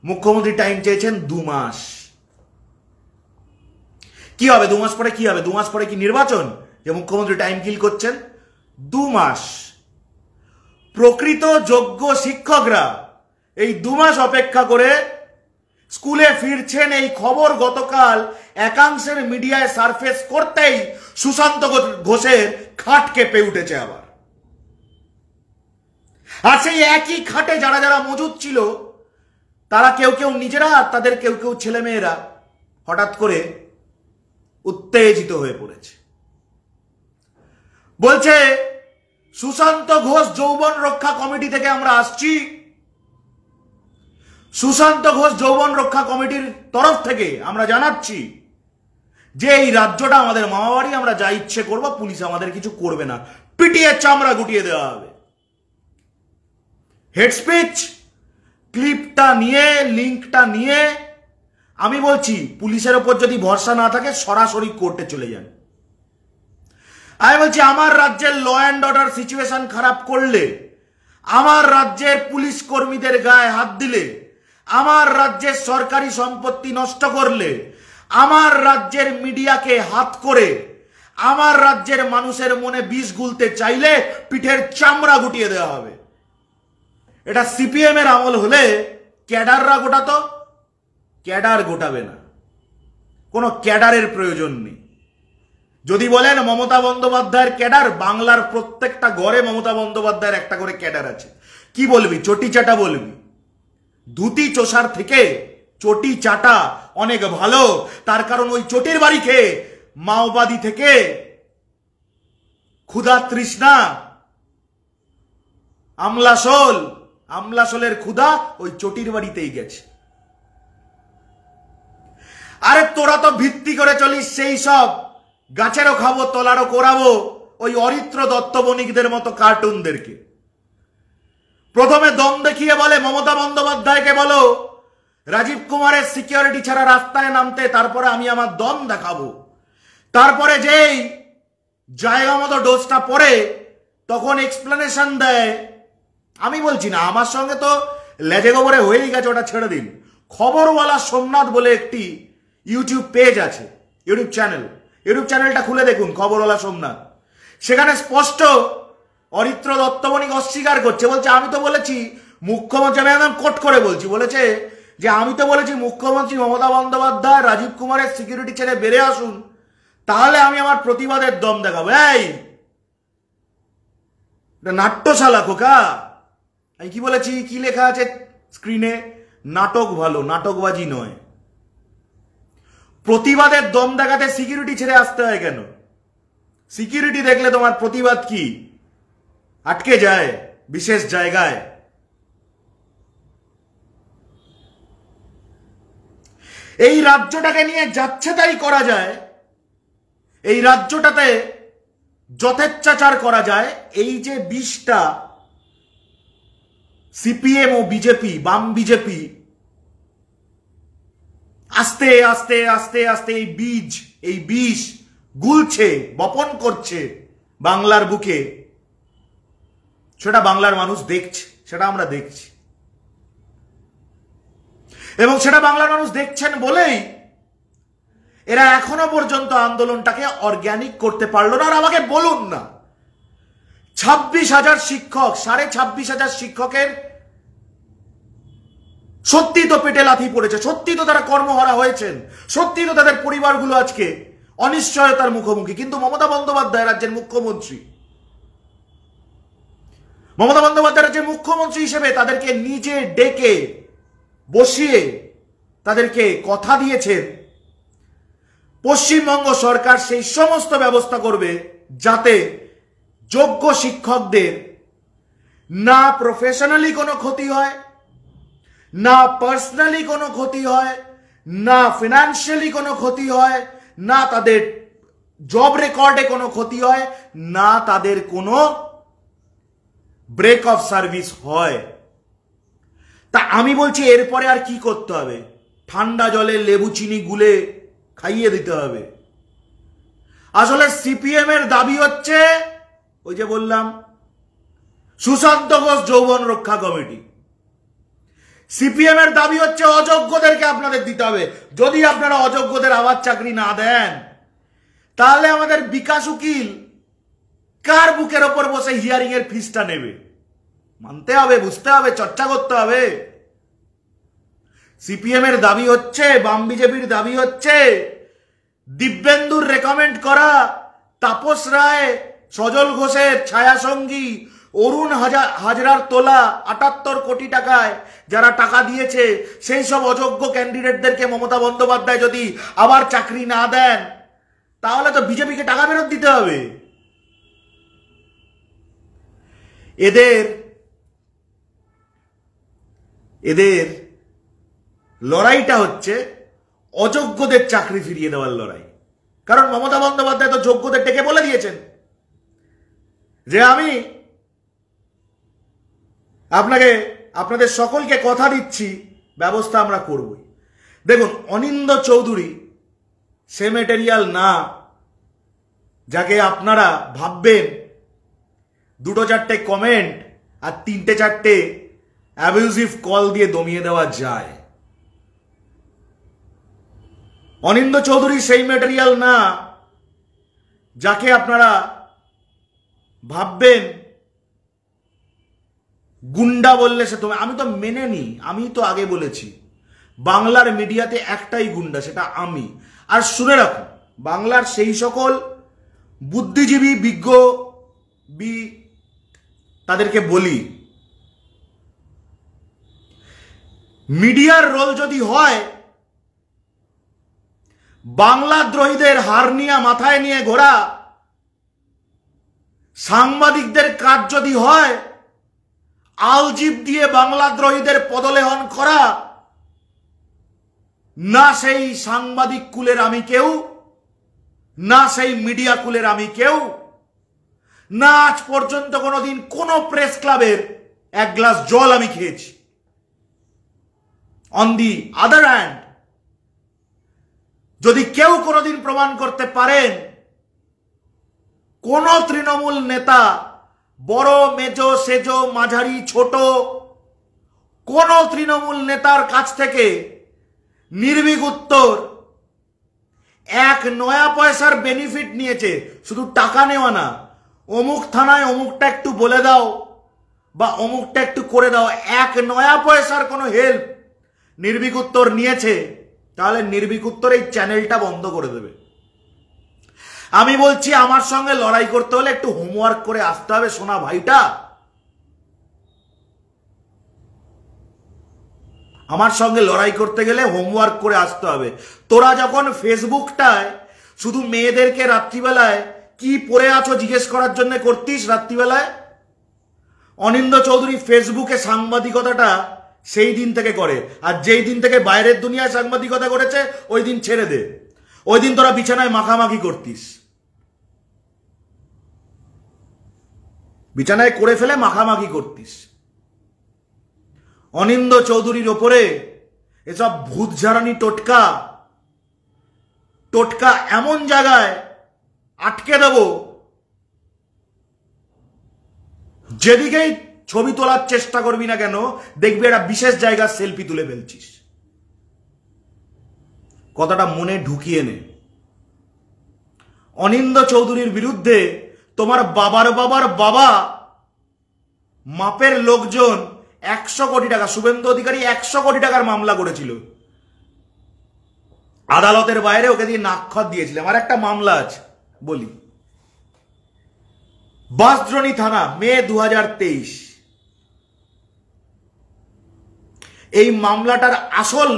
মুখ্যমন্ত্রী টাইম চেয়েছেন 2 মাস। কি হবে 2 মাস পরে? কি হবে 2 মাস পরে? কি নির্বাচন যে মুখ্যমন্ত্রী টাইম কিল করছেন? 2 মাস। প্রকৃত যোগ্য শিক্ষকরা এই 2 মাস অপেক্ষা করে স্কুলে ফিরছেন, এই খবর গতকাল একাংশের মিডিয়ায় সারফেস করতেই সুশান্ত ঘোষের খাট কেঁপে উঠেছে আবার। আর সেই একই খাটে যারা যারা মজুদ ছিল তারা কেউ কেউ নিজেরা, তাদের কেউ কেউ ছেলেমেয়েরা হঠাৎ করে উত্তেজিত হয়ে পড়েছে। বলছে সুশান্ত ঘোষ যৌবন রক্ষা কমিটি থেকে আমরা আসছি, সুশান্ত ঘোষ যৌবন রক্ষা কমিটির তরফ থেকে আমরা জানাচ্ছি যে এই রাজ্যটা আমাদের মামাবাড়ি, আমরা যা ইচ্ছে করবো, পুলিশ আমাদের কিছু করবে না, পিটিয়ে চামড়া গুটিয়ে দেওয়া হবে। হেড স্পিচ ক্লিপটা নিয়ে, লিঙ্কটা নিয়ে আমি বলছি পুলিশের ওপর যদি ভরসা না থাকে সরাসরি কোর্টে চলে যান। আমি বলছি আমার রাজ্যের ল অ্যান্ড অর্ডার সিচুয়েশন খারাপ করলে, আমার রাজ্যের পুলিশ কর্মীদের গায়ে হাত দিলে, আমার রাজ্যের সরকারি সম্পত্তি নষ্ট করলে, আমার রাজ্যের মিডিয়াকে হাত করে আমার রাজ্যের মানুষের মনে বিষ গুলতে চাইলে পিঠের চামড়া গুটিয়ে দেওয়া হবে। এটা সিপিএম এর আমল হলে ক্যাডাররা গোটাতো, ক্যাডার গোটাবে না, কোনো ক্যাডারের প্রয়োজন নেই। যদি বলেন মমতা বন্দ্যোপাধ্যায়ের ক্যাডার, বাংলার প্রত্যেকটা ঘরে মমতা বন্দ্যোপাধ্যায়ের একটা করে ক্যাডার আছে। কি বলবি? চটি চাটা বলবি? ধুতি চোষার থেকে চটি চাটা অনেক ভালো, তার কারণ ওই চটির বাড়ি খেয়ে মাওবাদী থেকে ক্ষুধা তৃষ্ণা, আমলাশোলের ক্ষুধা ওই চটির বাড়িতেই গেছে। আরে তোরা তো ভিত্তি করে চলিস সেই সব গাছেরও খাবো তলারও করাবো ওই অরিত্র দত্ত বণিকদের মতো কার্টুনদেরকে। প্রথমে দম দেখিয়ে বলে মমতা বন্দ্যোপাধ্যায়কে বলো রাজীব কুমারের সিকিউরিটি ছাড়া রাস্তায় নামতে, তারপরে আমি আমার দম দেখাবো। তারপরে যেই জায়গা মতো ডোজটা পড়ে তখন এক্সপ্লেনেশন দেয়। আমি বলছি না, আমার সঙ্গে তো লেজে গোবরে হয়েই গেছে, ওটা ছেড়ে দিন। খবরওয়ালা সোমনাথ বলে একটি ইউটিউব পেজ আছে, ইউটিউব চ্যানেলটা খুলে দেখুন, খবরওয়ালা সোমনাথ। সেখানে স্পষ্ট অরিত্র দত্ত বণিক অস্বীকার করছে, বলছে আমি তো বলেছি মুখ্যমন্ত্রী, আমি একদম কোট করে বলছি, বলেছে যে আমি তো বলেছি মুখ্যমন্ত্রী মমতা বন্দ্যোপাধ্যায় রাজীব কুমারের সিকিউরিটি ছেড়ে বেড়ে আসুন, তাহলে আমি আমার প্রতিবাদের দম দেখাবো। এই নাট্যশালা খোকা, আমি কি বলেছি? কি লেখা আছে স্ক্রিনে? নাটক ভালো, নাটকবাজি নয়। প্রতিবাদের দম দেখাতে সিকিউরিটি ছেড়ে আসতে হয় কেন? সিকিউরিটি দেখলে তোমার প্রতিবাদ কি আটকে যায় বিশেষ জায়গায়? এই রাজ্যটাকে নিয়ে যাচ্ছে তাই করা যায়, এই রাজ্যটাতে যথেচ্ছাচার করা যায়। এই যে 20টা সিপিএম ও বিজেপি, বাম বিজেপি আস্তে আস্তে আস্তে আস্তে এই বীজ গুলছে, বপন করছে বাংলার বুকে, সেটা বাংলার মানুষ দেখছে, সেটা আমরা দেখছি। এবং সেটা বাংলার মানুষ দেখছেন বলেই এরা এখনো পর্যন্ত আন্দোলনটাকে অর্গানিক করতে পারলো না। আর আমাকে বলুন না, 26,000 শিক্ষক, 26,500 শিক্ষকের সত্যি তো পেটে লাথি পড়েছে, সত্যি তো তারা কর্মহারা হয়েছেন, সত্যি তো তাদের পরিবারগুলো আজকে অনিশ্চয়তার মুখোমুখি। কিন্তু মমতা বন্দ্যোপাধ্যায় রাজ্যের মুখ্যমন্ত্রী, মমতা বন্দ্যোপাধ্যায় রাজ্যের মুখ্যমন্ত্রী হিসেবে তাদেরকে নিজে ডেকে বসিয়ে তাদেরকে কথা দিয়েছেন পশ্চিমবঙ্গ সরকার সেই সমস্ত ব্যবস্থা করবে যাতে যোগ্য শিক্ষকদের না প্রফেশনালি কোনো ক্ষতি হয়, না পার্সোনালি কোনো ক্ষতি হয়, না ফিনান্সিয়ালি কোনো ক্ষতি হয়, না তাদের জব রেকর্ডে কোনো ক্ষতি হয়, না তাদের কোনো ব্রেক অফ সার্ভিস হয়। তা আমি বলছি এরপরে আর কি করতে হবে? ঠান্ডা জলে লেবু চিনি গুলে খাইয়ে দিতে হবে। আসলে সিপিএম এর দাবি হচ্ছে ওই যে বললাম সুশান্ত ঘোষ যৌবন রক্ষা কমিটি। সিপিএম এর দাবি হচ্ছে অযোগ্যদেরকে আপনাদের দিতে হবে। যদি আপনারা অযোগ্যদের আবার চাকরি না দেন, তাহলে আমাদের বিকাশ উকিল কার বুকের ওপর বসে হিয়ারিং এর ফিসটা নেবে? মানতে হবে, বুঝতে হবে, চর্চা করতে হবে। সিপিএম এর দাবি হচ্ছে, বাম বিজেপির দাবি হচ্ছে দিব্যেন্দুর রেকমেন্ড করা তাপস রায়, সজল ঘোষের ছায়াসঙ্গী, অরুণ হাজরার তোলা 78 কোটি টাকায় যারা টাকা দিয়েছে, সেই সব অযোগ্য ক্যান্ডিডেটদেরকে মমতা বন্দ্যোপাধ্যায় যদি আবার চাকরি না দেন, তাহলে তো বিজেপিকে টাকা ফেরত দিতে হবে। এদের লড়াইটা হচ্ছে অযোগ্যদের চাকরি ফিরিয়ে দেওয়ার লড়াই। কারণ মমতা বন্দ্যোপাধ্যায় তো যোগ্যদের ডেকে বলে দিয়েছেন যে আমি আপনাদের সকলকে কথা দিচ্ছি, ব্যবস্থা আমরা করবই। দেখুন, অনিন্দ চৌধুরী সে মেটেরিয়াল না যাকে আপনারা ভাববেন 2-4টে কমেন্ট আর 3-4টে অ্যাবিউজিভ কল দিয়ে দমিয়ে দেওয়া যায়। অনিন্দ চৌধুরী সেই মেটেরিয়াল না যাকে আপনারা ভাববেন গুন্ডা বললে সে তো, আমি তো মেনে নিই, আমি তো আগে বলেছি বাংলার মিডিয়াতে একটাই গুন্ডা, সেটা আমি। আর শুনে রাখুন, বাংলার সেই সকল বুদ্ধিজীবী বিজ্ঞ তাদেরকে বলি, মিডিয়ার রোল যদি হয় বাংলাদ্রোহীদের হারনিয়া মাথায় নিয়ে ঘোরা, সাংবাদিকদের কাজ যদি হয় আলজিব দিয়ে বাংলাদ্রোহীদের পদলেহন করা, না সেই সাংবাদিক কুলের আমি কেউ, না সেই মিডিয়া কুলের আমি কেউ, না আজ পর্যন্ত কোনোদিন কোন প্রেস ক্লাবের এক গ্লাস জল আমি খেয়েছি। অন দি আদার হ্যান্ড, যদি কেউ কোনোদিন প্রমাণ করতে পারেন কোন তৃণমূল নেতা, বড় মেজো সেজো মাঝারি ছোট, কোন তৃণমূল নেতার কাছ থেকে নির্ভীক উত্তর এক নয়া পয়সার বেনিফিট নিয়েছে, শুধু টাকা নেওয়া না, অমুক থানায় অমুকটা একটু বলে দাও বা অমুকটা একটু করে দাও, এক নয়া পয়সার কোনো হেল্প নির্ভীক উত্তর নিয়েছে, তাহলে নির্ভীক উত্তর এই চ্যানেলটা বন্ধ করে দেবে। আমি বলছি আমার সঙ্গে লড়াই করতে হলে একটু হোমওয়ার্ক করে আসতে হবে সোনা ভাইটা। আমার সঙ্গে লড়াই করতে গেলে হোমওয়ার্ক করে আসতে হবে। তোরা যখন ফেসবুকটায় শুধু মেয়েদেরকে রাত্রিবেলায় কি পড়ে আছো জিজ্ঞেস করার জন্য করতিস, রাত্রিবেলায় অনিন্দ চৌধুরী ফেসবুকে সাংবাদিকতাটা সেই দিন থেকে করে, আর যেই দিন থেকে বাইরের দুনিয়ায় সাংবাদিকতা করেছে ওই দিন ছেড়ে দে। ওই দিন তোরা বিছানায় মাখামাখি করতিস, বিছানায় করে ফেলে মাখামাখি করতিস। অনিন্দ চৌধুরীর ওপরে এসব ভূত ঝাড়ানি টোটকা টোটকা এমন জায়গায় আটকে দেব, যেদিকেই ছবি তোলার চেষ্টা করবি না কেন দেখবি একটা বিশেষ জায়গার সেলফি তুলে ফেলছিস। কথাটা মনে ঢুকিয়ে নে। অনিন্দ চৌধুরীর বিরুদ্ধে তোমার বাবার বাবার বাবা মাপের লোকজন 100 কোটি টাকা, শুভেন্দু অধিকারী 100 কোটি টাকার মামলা করেছিল আদালতের বাইরে, ওকে দিয়ে নাক্ষত দিয়েছিলাম। আর একটা মামলা আছে বলি, বাঁশদ্রোণী থানা, মে 2023। এই মামলাটার আসল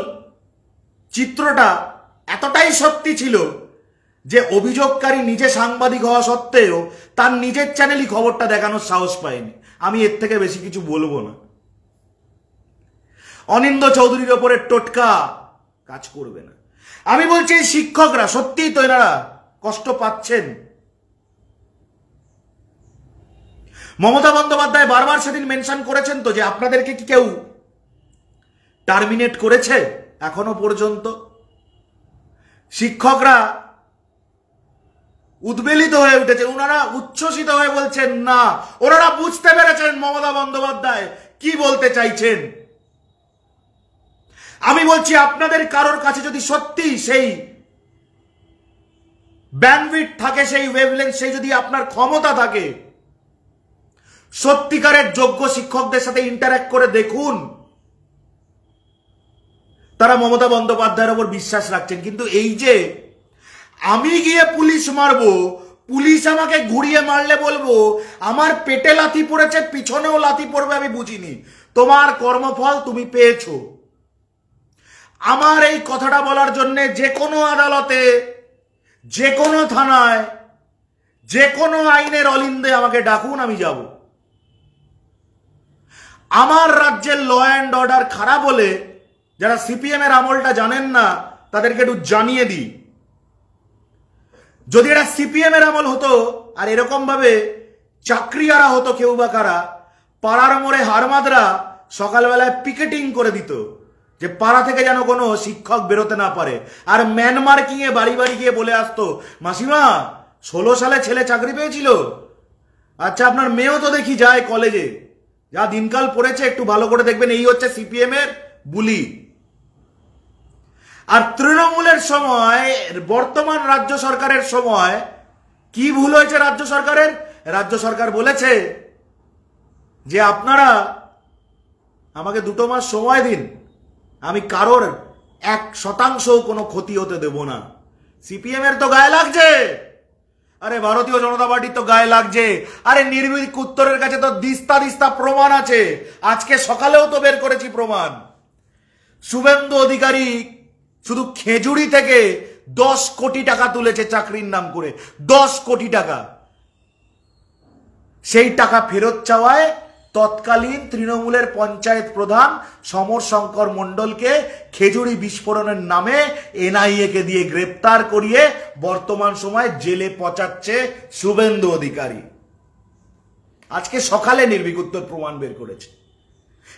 চিত্রটা এতটাই সত্যি ছিল যে অভিযোগকারী নিজে সাংবাদিক হওয়া সত্ত্বেও তার নিজের চ্যানেলই খবরটা দেখানোর সাহস পায়নি। আমি এর থেকে বেশি কিছু বলবো না। অনিন্দ চৌধুরীর ওপরে টোটকা কাজ করবে না। আমি বলছি শিক্ষকরা সত্যিই তো এনারা কষ্ট পাচ্ছেন। মমতা বন্দ্যোপাধ্যায় বারবার সেদিন মেনশন করেছেন তো যে আপনাদেরকে কি কেউ টার্মিনেট করেছে? এখনো পর্যন্ত শিক্ষকরা উদ্বেলিত হয়ে উঠেছে, ওনারা উচ্ছ্বসিত হয়ে বলছেন না, ওনারা বুঝতে পেরেছেন মমতা বন্দ্যোপাধ্যায় কি বলতে চাইছেন। আমি বলছি আপনাদের কারোর কাছে যদি সত্যি সেই ব্যান্ডউইডথ থাকে, সেই ওয়েভলেন্থ, সেই যদি আপনার ক্ষমতা থাকে, সত্যিকারের যোগ্য শিক্ষকদের সাথে ইন্টারঅ্যাক্ট করে দেখুন। তারা মমতা বন্দ্যোপাধ্যায়ের ওপর বিশ্বাস রাখছেন। কিন্তু এই যে আমি গিয়ে পুলিশ মারবো, পুলিশ আমাকে ঘুরিয়ে মারলে বলবো আমার পেটে লাথি পড়েছে, পিছনেও লাথি পড়বে, আমি বুঝিনি। তোমার কর্মফল তুমি পেয়েছো। আমার এই কথাটা বলার জন্য যে কোনো আদালতে, যে কোনো থানায়, যে কোনো আইনের অলিন্দে আমাকে ডাকুন, আমি যাব। আমার রাজ্যের ল অ্যান্ড অর্ডার খারাপ হলে, যারা সিপিএম এর আমলটা জানেন না তাদেরকে একটু জানিয়ে দিই, যদি এটা সিপিএম এর আমল হতো আর এরকম ভাবে চাকরিয়ারা হতো কেউ বা কারা, পাড়ার মোড়ে হারমাদরা সকালবেলায় পিকেটিং করে দিত যে পাড়া থেকে যেন কোনো শিক্ষক বেরোতে না পারে। আর ম্যানমার্কিং এ বাড়ি বাড়ি গিয়ে বলে আসতো, মাসিমা 16 সালে ছেলে চাকরি পেয়েছিল, আচ্ছা আপনার মেয়েও তো দেখি যায় কলেজে, যা দিনকাল পড়েছে একটু ভালো করে দেখবেন। এই হচ্ছে সিপিএম এর বুলি। আর তৃণমূলের সময়, বর্তমান রাজ্য সরকারের সময় কি ভুল হয়েছে রাজ্য সরকারের? রাজ্য সরকার বলেছে যে আপনারা আমাকে 2 মাস সময় দিন, আমি কারোর 1% কোনো ক্ষতি হতে দেব না। সিপিএম এর তো গায়ে লাগছে, আরে ভারতীয় জনতা পার্টির তো গায়ে লাগছে। আরে নির্ভীক উত্তরের কাছে তো দিস্তা দিস্তা প্রমাণ আছে, আজকে সকালেও তো বের করেছি প্রমাণ। শুভেন্দু অধিকারী শুধু খেজুরি থেকে 10 কোটি টাকা তুলেছে চাকরির নাম করে, 10 কোটি টাকা। সেই টাকা ফেরত চাওয়ায় তৎকালীন তৃণমূলের পঞ্চায়েত প্রধান সমর শঙ্কর মণ্ডলকে খেজুরি বিস্ফোরণের নামে এনআইএ কে দিয়ে গ্রেপ্তার করিয়ে বর্তমান সময় জেলে পচাচ্ছে শুভেন্দু অধিকারী। আজকে সকালে নির্ভীক উত্তর প্রমাণ বের করেছে।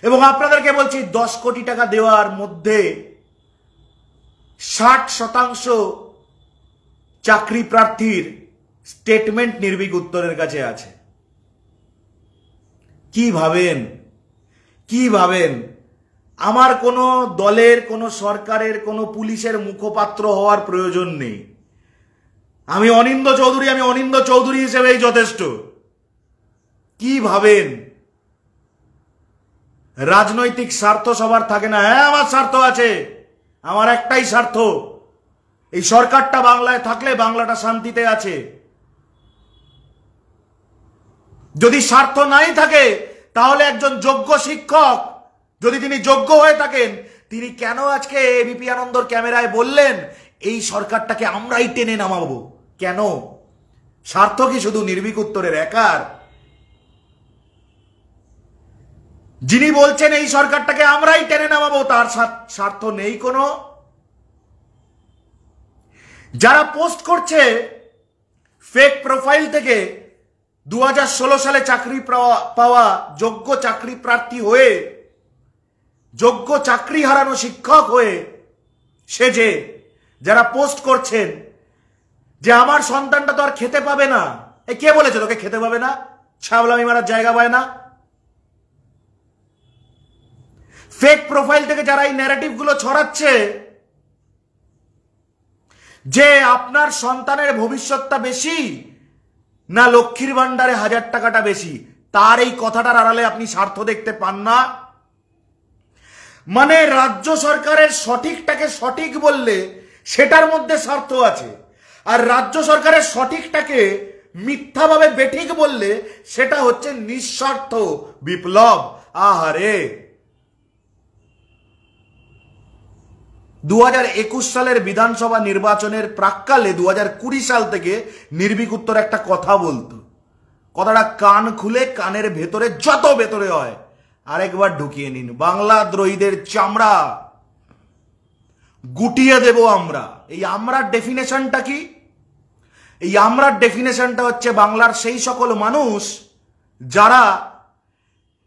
এবং আপনাদেরকে বলছি 10 কোটি টাকা দেওয়ার মধ্যে 60% চাকরি প্রার্থীর স্টেটমেন্ট নির্ভীক উত্তরের কাছে আছে। কি ভাবেন আমার কোনো দলের, কোনো সরকারের, কোনো পুলিশের মুখপাত্র হওয়ার প্রয়োজন নেই। আমি অনিন্দ চৌধুরী হিসেবেই যথেষ্ট। কি ভাবেন রাজনৈতিক স্বার্থ সবার থাকে না? হ্যাঁ, আমার স্বার্থ আছে, আমার একটাই স্বার্থ, এই সরকারটা বাংলায় থাকলে বাংলাটা শান্তিতে আছে। যদি স্বার্থ নাই থাকে তাহলে একজন যোগ্য শিক্ষক, যদি তিনি যোগ্য হয়ে থাকেন, তিনি কেন আজকে এবিপি আনন্দর ক্যামেরায় বললেন এই সরকারটাকে আমরাই টেনে নামাবো? কেন? স্বার্থ কি শুধু নির্ভীক উত্তরের একার? যিনি বলছেন এই সরকারটাকে আমরাই টেনে নামাবো, তার স্বার্থ নেই কোনো? যারা পোস্ট করছে ফেক প্রোফাইল থেকে 2016 সালে চাকরি পাওয়া যোগ্য চাকরি প্রার্থী হয়ে, যোগ্য চাকরি হারানো শিক্ষক হয়ে সেজে যারা পোস্ট করছেন যে আমার সন্তানটা তো আর খেতে পাবে না, এ কে বলেছে তোকে খেতে পাবে না? ছাবলামি মারার জায়গা পায় না। ফেক প্রোফাইল থেকে যারা এই ন্যারেটিভ গুলো ছড়াচ্ছে যে আপনার সন্তানের ভবিষ্যৎটা বেশি না লক্ষ্মীর ভান্ডারে 1000 টাকাটা বেশি, তার এই কথাটার আড়ালে আপনি স্বার্থ দেখতে পান না। মানে রাজ্য সরকারের সঠিকটাকে সঠিক বললে সেটার মধ্যে স্বার্থ আছে, আর রাজ্য সরকারের সঠিকটাকে মিথ্যাভাবে বেঠিক বললে সেটা হচ্ছে নিঃস্বার্থ বিপ্লব। আহারে, 2021 সালের বিধানসভা নির্বাচনের প্রাক্কালে 2020 সাল থেকে নির্ভীক উত্তর একটা কথা বলতো, কথাটা কান খুলে কানের ভেতরে যত ভেতরে হয় আরেকবার ঢুকিয়ে নিন। বাংলা দ্রোহীদের চামড়া গুটিয়ে দেব আমরা। এই আমরার ডেফিনেশনটা কি? এই আমরার ডেফিনেশনটা হচ্ছে বাংলার সেই সকল মানুষ যারা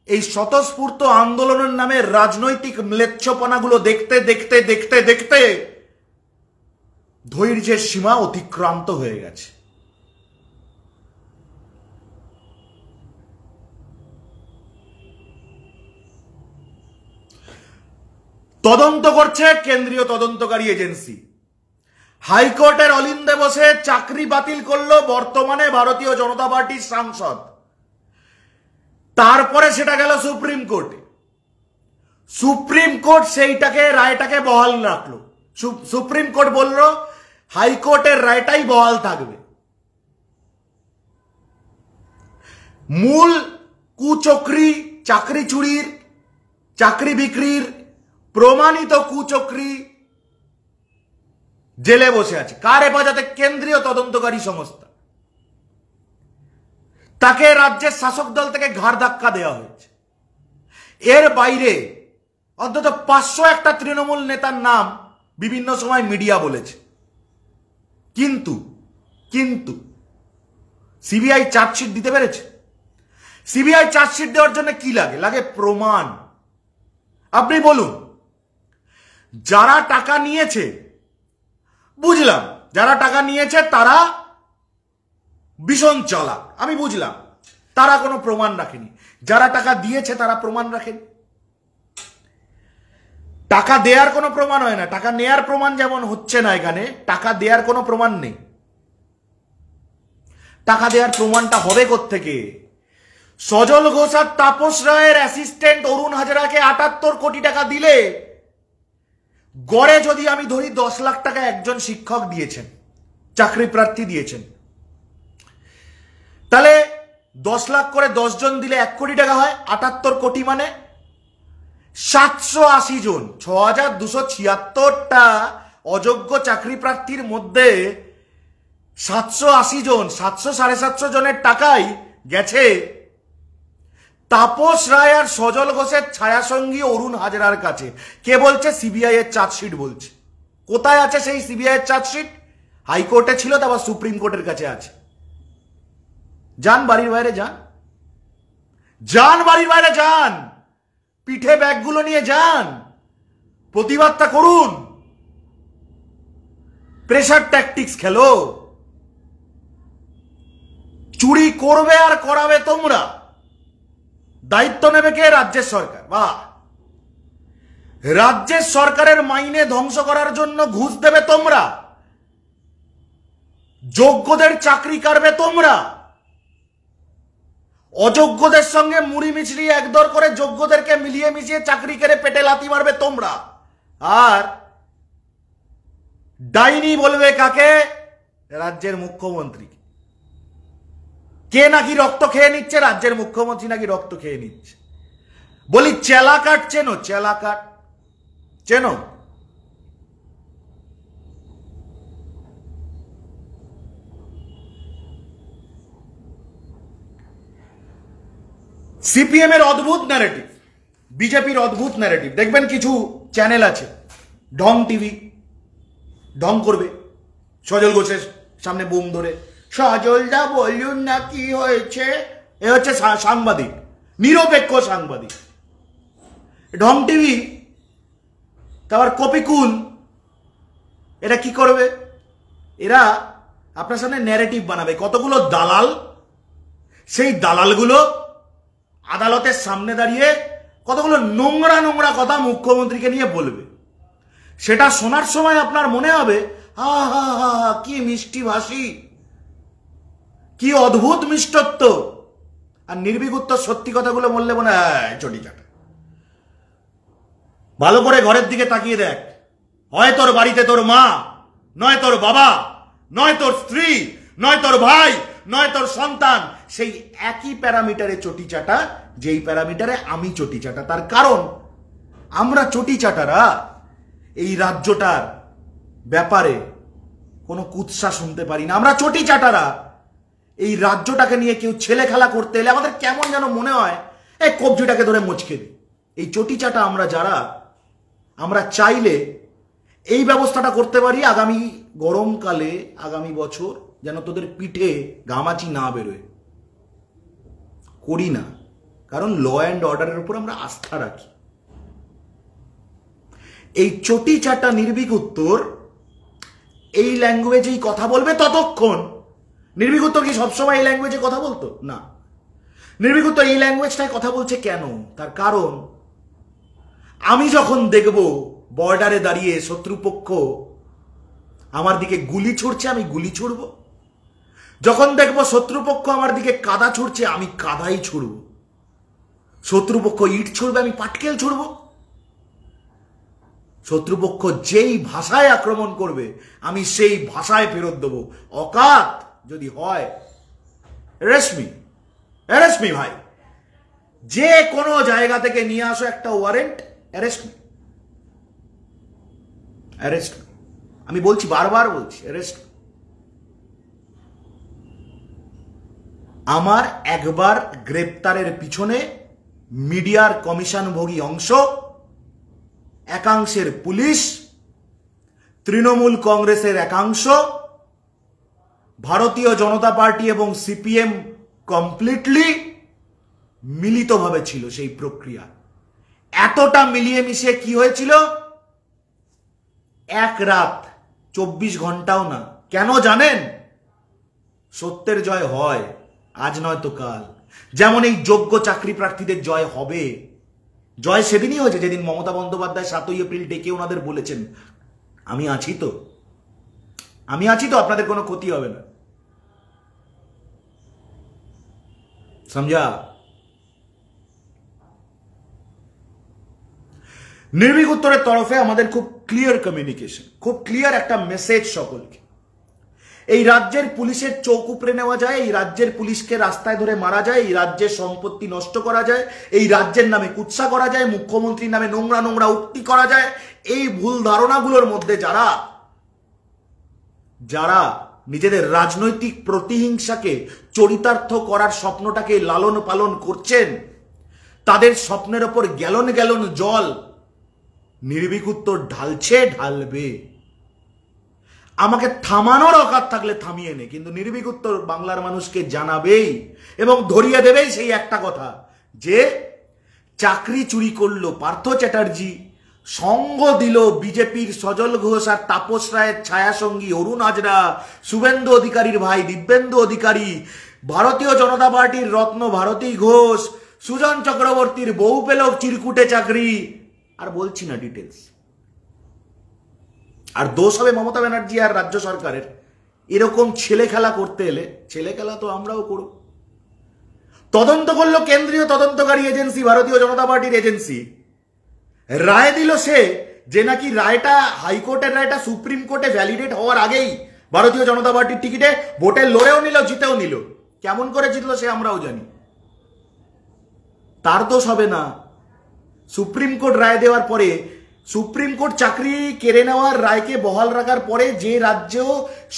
এই স্বতঃস্ফূর্ত আন্দোলনের নামে রাজনৈতিক ম্লেচ্ছপনাগুলো দেখতে দেখতে দেখতে দেখতে ধৈর্যের সীমা অতিক্রান্ত হয়ে গেছে। তদন্ত করছে কেন্দ্রীয় তদন্তকারী এজেন্সি। হাইকোর্টের অলিন্দে বসে চাকরি বাতিল করলো বর্তমানে ভারতীয় জনতা পার্টির সাংসদ। তারপরে সেটা গেল সুপ্রিম কোর্টে। সুপ্রিম কোর্ট সেইটাকে, রায়টাকে বহাল রাখলো। সুপ্রিম কোর্ট বলল হাইকোর্টের রায়টাই বহাল থাকবে। মূল কুচক্রি, চাকরি চুরির, চাকরি বিক্রির প্রমাণিত কুচক্রি জেলে বসে আছে। কার হেফাজতে? কেন্দ্রীয় তদন্তকারী সংস্থা। তাকে রাজ্যের শাসক দল থেকে ঘাড় ধাক্কা দেওয়া হয়েছে। এর বাইরে অন্তত 500 একটা তৃণমূল নেতার নাম বিভিন্ন সময় মিডিয়া বলেছে। কিন্তু সিবিআই চার্জশিট দিতে পেরেছে? সিবিআই চার্জশিট দেওয়ার জন্য কি লাগে? লাগে প্রমাণ। আপনি বলুন, যারা টাকা নিয়েছে, বুঝলাম যারা টাকা নিয়েছে তারা ভীষণ চালাক, আমি বুঝলাম, তারা কোনো প্রমাণ রাখেনি। যারা টাকা দিয়েছে তারা প্রমাণ রাখেনি। টাকা দেওয়ার কোনো প্রমাণ হয় না, টাকা নেয়ার প্রমাণ যেমন হচ্ছে না, এখানে টাকা দেওয়ার কোনো প্রমাণ নেই। টাকা দেওয়ার প্রমাণটা হবে কোত্থেকে? সজল ঘোষ আর তাপস রায়ের অ্যাসিস্ট্যান্ট অরুণ হাজরাকে 78 কোটি টাকা দিলে গড়ে যদি আমি ধরি 10 লাখ টাকা একজন শিক্ষক দিয়েছেন, চাকরি প্রার্থী দিয়েছেন, তাহলে 10 লাখ করে 10 জন দিলে 1 কোটি টাকা হয়। 78 কোটি মানে 780 জন, 6276টা অযোগ্য চাকরি প্রার্থীর মধ্যে 780 জন, 700-750 জনের টাকাই গেছে তাপস রায় আর সজল ঘোষের ছায়াসঙ্গী অরুণ হাজরার কাছে। কে বলছে? সিবিআই এর চার্জশিট বলছে। কোথায় আছে সেই সিবিআই এর চার্জশিট? হাইকোর্টে ছিল, তারপর সুপ্রিম কোর্টের কাছে আছে। যান বাড়ির বাইরে, যান যান বাড়ির বাইরে যান, পিঠে ব্যাগগুলো নিয়ে যান, প্রতিবাদটা করুন। প্রেসার ট্যাকটিক্স খেলো, চুরি করবে আর করাবে তোমরা, দায়িত্ব নেবে কে? রাজ্যের সরকার। বাহ, রাজ্যের সরকারের মাইনে ধ্বংস করার জন্য ঘুষ দেবে তোমরা, যোগ্যদের চাকরি কাটবে তোমরা, অযোগ্যদের সঙ্গে মুড়ি মিছড়ি একদর করে যোগ্যদেরকে মিলিয়ে মিশিয়ে চাকরি কেড়ে পেটে লাথি মারবে তোমরা। আর ডাইনি বলবে কাকে? রাজ্যের মুখ্যমন্ত্রী। কে নাকি রক্ত খেয়ে নিচ্ছে? রাজ্যের মুখ্যমন্ত্রী নাকি রক্ত খেয়ে নিচ্ছে। বলি চেলাকাট চেনো? চেলাকাট চেনো? সিপিএম এর অদ্ভুত ন্যারেটিভ, বিজেপির অদ্ভুত ন্যারেটিভ। দেখবেন কিছু চ্যানেল আছে, ঢং টিভি, ঢং করবে সজল ঘোষের সামনে বুম ধরে, সজলদা বলুন না কি হয়েছে। এ হচ্ছে সাংবাদিক, নিরপেক্ষ সাংবাদিক। ঢং টিভি, তারপর কপিকুল, এরা কি করবে? এরা আপনার সামনে ন্যারেটিভ বানাবে। কতগুলো দালাল, সেই দালালগুলো আদালতের সামনে দাঁড়িয়ে কতগুলো নোংরা নোংরা কথা মুখ্যমন্ত্রীকে নিয়ে বলবে। সেটা শোনার সময় আপনার মনে হবে হা হা হা, কি মিষ্টি ভাষী, কি অদ্ভুত মিষ্টত্ব। আর নির্ভীক উত্তর সত্যি কথাগুলো বললে মনে হয় চটি চাটা। ভালো করে ঘরের দিকে তাকিয়ে দেখ, হয় তোর বাড়িতে তোর মা, নয় তোর বাবা, নয় তোর স্ত্রী, নয় তোর ভাই, নয় তোর সন্তান সেই একই প্যারামিটারে চটি চাটা, যেই প্যারামিটারে আমি চটি চাটা। তার কারণ আমরা চটি চাটারা এই রাজ্যটার ব্যাপারে কোনো কুৎসা শুনতে পারি না। আমরা চটি চাটারা এই রাজ্যটাকে নিয়ে কেউ ছেলে খেলা করতে এলে আমাদের কেমন যেন মনে হয় এই কবজিটাকে ধরে মুচকে দিই। এই চটি চাটা আমরা যারা, আমরা চাইলে এই ব্যবস্থাটা করতে পারি আগামী গরমকালে, আগামী বছর যেন তোদের পিঠে ঘামাচি না বেরোয়। করি না, কারণ ল অ্যান্ড অর্ডারের উপর আমরা আস্থা রাখি। এই চটি চাটা নির্ভীক উত্তর এই ল্যাঙ্গুয়েজেই কথা বলবে ততক্ষণ। নির্ভীক উত্তর কি সবসময় এই ল্যাঙ্গুয়েজে কথা বলতো? না, নির্ভীক উত্তর এই ল্যাঙ্গুয়েজটাই কথা বলছে কেন? তার কারণ আমি যখন দেখব বর্ডারে দাঁড়িয়ে শত্রুপক্ষ আমার দিকে গুলি ছুড়ছে, আমি গুলি ছুড়ব। যখন দেখব শত্রুপক্ষ আমার দিকে কাদা ছুড়ছে, আমি কাদাই ছুড়ব। শত্রুপক্ষ ইট ছুড়বে, আমি পাটকেল ছুড়ব। শত্রুপক্ষ যেই ভাষায় আক্রমণ করবে আমি সেই ভাষায় ফেরত দেবো। অকাত যদি হয় অ্যারেস্ট মি ভাই, যে কোনো জায়গা থেকে নিয়ে আসো একটা ওয়ারেন্ট, অ্যারেস্ট মি। আমি বলছি, বারবার বলছি, অ্যারেস্ট। আমার একবার গ্রেপ্তারের পিছনে মিডিয়ার কমিশনভোগী অংশ, একাংশের পুলিশ, তৃণমূল কংগ্রেসের একাংশ, ভারতীয় জনতা পার্টি এবং সিপিএম কমপ্লিটলি মিলিতভাবে ছিল সেই প্রক্রিয়া। এতটা মিলিয়ে মিশিয়ে কি হয়েছিল? এক রাত, 24 ঘন্টাও না। কেন জানেন? সত্যের জয় হয়, আজ নয়তো কাল। যেমন এই যোগ্য চাকরি প্রার্থীদের জয় হবে। জয় সেদিনই হয়েছে যেদিন মমতা বন্দ্যোপাধ্যায় 7ই এপ্রিল ডেকে ওনাদের বলেছেন আমি আছি তো, আপনাদের কোনো ক্ষতি হবে না। समझा? নির্ভীক উত্তরের তরফে আমাদের খুব ক্লিয়ার কমিউনিকেশন, খুব ক্লিয়ার একটা মেসেজ সকলকে। এই রাজ্যের পুলিশের চোখ উপড়ে নেওয়া যায়, এই রাজ্যের পুলিশকে রাস্তায় ধরে মারা যায়, এই রাজ্যের সম্পত্তি নষ্ট করা যায়, এই রাজ্যের নামে কুৎসা করা যায়, মুখ্যমন্ত্রীর নামে নোংরা নোংরা উক্তি করা যায়। এই ভুল ধারণাগুলোর মধ্যে যারা যারা নিজেদের রাজনৈতিক প্রতিহিংসাকে চরিতার্থ করার স্বপ্নটাকে লালন পালন করছেন, তাদের স্বপ্নের ওপর গ্যালন গ্যালন জল নির্ভীক উত্তর ঢালছে, ঢালবে। আমাকে থামানোর অকাত থাকলে থামিয়ে নে, কিন্তু নির্ভীক উত্তর বাংলার মানুষকে জানাবেই এবং ধরিয়ে দেবেই সেই একটা কথা, যে চাকরি চুরি করলো পার্থ চ্যাটার্জি, সঙ্গ দিল বিজেপির সজল ঘোষ আর তাপস রায়ের ছায়াসঙ্গী অরুণ হাজরা, শুভেন্দু অধিকারীর ভাই দিব্যেন্দু অধিকারী, ভারতীয় জনতা পার্টির রত্ন ভারতী ঘোষ, সুজন চক্রবর্তীর বউ পেল চিরকুটে চাকরি, আর বলছি না ডিটেলস। আর দোষ হবে মমতা ব্যানার্জি আর রাজ্য সরকারের। এরকম ছেলে খেলা করতে এলে, ছেলে খেলা তো আমরাও করব। তদন্ত করলো কেন্দ্রীয় তদন্তকারী এজেন্সি, ভারতীয় জনতা পার্টির এজেন্সি, রায় দিল সে যে নাকি রায়টা, হাইকোর্টের রায়টা সুপ্রিম কোর্টে ভ্যালিডেট হওয়ার আগেই ভারতীয় জনতা পার্টির টিকিটে ভোটে লড়েও নিল, জিতেও নিল। কেমন করে জিতলো সে আমরাও জানি। তার দোষ হবে না। সুপ্রিম কোর্ট রায় দেওয়ার পরে, সুপ্রিম কোর্ট চাকরি কেড়ে নেওয়ার রায়কে বহাল রাখার পরে যে রাজ্য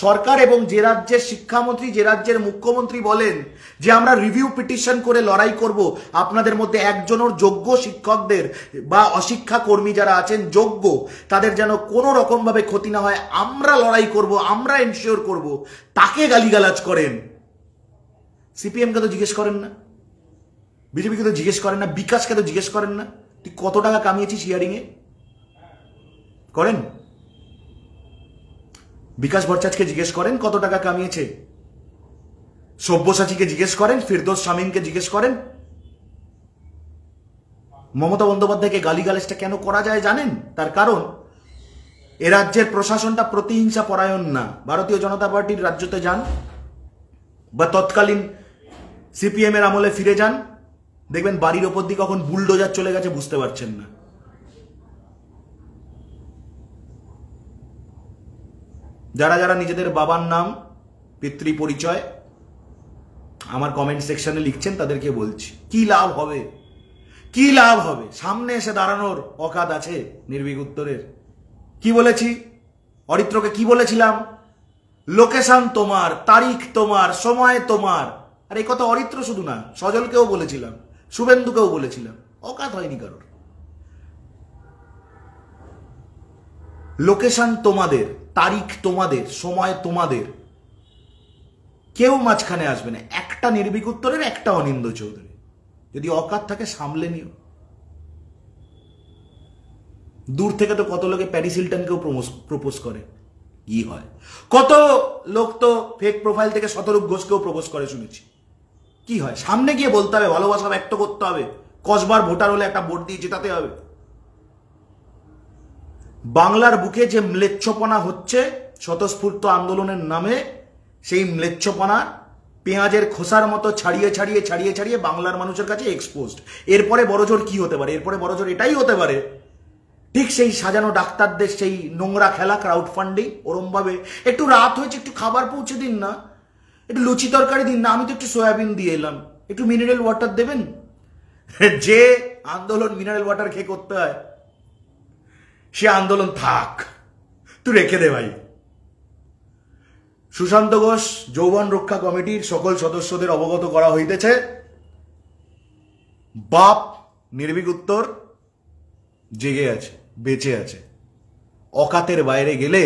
সরকার এবং যে রাজ্যের শিক্ষামন্ত্রী, যে রাজ্যের মুখ্যমন্ত্রী বলেন যে আমরা রিভিউ পিটিশন করে লড়াই করব, আপনাদের মধ্যে একজনের যোগ্য শিক্ষকদের বা অশিক্ষা কর্মী যারা আছেন যোগ্য, তাদের যেন কোনো রকমভাবে ক্ষতি না হয়, আমরা লড়াই করব, আমরা এনশিওর করব, তাকে গালিগালাজ করেন। সিপিএমকে তো জিজ্ঞেস করেন না, বিজেপিকে তো জিজ্ঞেস করেন না, বিকাশকে তো জিজ্ঞেস করেন না তুই কত টাকা কামিয়েছিস হিয়ারিং এ, করেন? বিকাশ ভট্টাচার্যকে জিজ্ঞেস করেন কত টাকা কামিয়েছে, সব্যসাচীকে জিজ্ঞেস করেন, ফিরদৌস শামীমকে জিজ্ঞেস করেন। মমতা বন্দ্যোপাধ্যায়কে গালিগালাজটা কেন করা যায় জানেন? তার কারণ এ রাজ্যের প্রশাসনটা প্রতিহিংসা পরায়ণ না। ভারতীয় জনতা পার্টির রাজ্যতে যান বা তৎকালীন সিপিএম এর আমলে ফিরে যান, দেখবেন বাড়ির ওপর দিয়ে কখন বুলডোজার চলে গেছে বুঝতে পারছেন না। যারা যারা নিজেদের বাবার নাম, পিতৃ পরিচয় আমার কমেন্ট সেকশনে লিখছেন, তাদেরকে বলছি কি লাভ হবে, কি লাভ হবে? সামনে এসে দাঁড়ানোর অকাত আছে নির্ভীক উত্তরের। কি বলেছি অরিত্রকে, কি বলেছিলাম? লোকেশন তোমার, তারিখ তোমার, সময় তোমার। আর এই কথা অরিত্র শুধু না, সজলকেও বলেছিলাম, শুভেন্দুকেও বলেছিলাম, অকাত হয়নি কারোর। লোকেশন তোমাদের, তারিখ তোমাদের, সময় তোমাদের, কেউ মাঝখানে আসবে না। একটা নির্ভীক উত্তরের, একটা অনিন্দ্য চৌধুরী। যদি অকাত থাকে সামলে নিও। দূর থেকে তো কত লোকে প্যারিস হিলটনকেও প্রপোজ করে, কি হয়? কত লোক তো ফেক প্রোফাইল থেকে শতরূপ ঘোষকেও প্রপোজ করে শুনেছি, কি হয়? সামনে গিয়ে বলতে হবে, ভালোবাসা ব্যক্ত করতে হবে, কসবার ভোটার হলে একটা ভোট দিয়ে জেতাতে হবে। বাংলার বুকে যে ম্লেচ্ছপনা হচ্ছে স্বতঃস্ফূর্ত আন্দোলনের নামে, সেই ম্লেচ্ছপনা পেঁয়াজের খোসার মতো ছাড়িয়ে ছাড়িয়ে ছাড়িয়ে ছাড়িয়ে বাংলার মানুষের কাছে এক্সপোজড। এরপরে বড়জোর কি হতে পারে? এরপরে বড়জোর এটাই হতে পারে, ঠিক সেই সাজানো ডাক্তারদের সেই নোংরা খেলা, ক্রাউড ফান্ডিং। ওরমভাবে একটু রাত হয়েছে, একটু খাবার পৌঁছে দিন না, একটু লুচি তরকারি দিন না, আমি তো একটু সয়াবিন দিয়ে এলাম, একটু মিনারেল ওয়াটার দেবেন। যে আন্দোলন মিনারেল ওয়াটার খেয়ে করতে হয়, সে আন্দোলন থাক, তুই রেখে দে ভাই। সুশান্ত ঘোষ যৌবন রক্ষা কমিটির সকল সদস্যদের অবগত করা হইতেছে, বাপ নির্ভীক উত্তর জেগে আছে, বেঁচে আছে। অকাতের বাইরে গেলে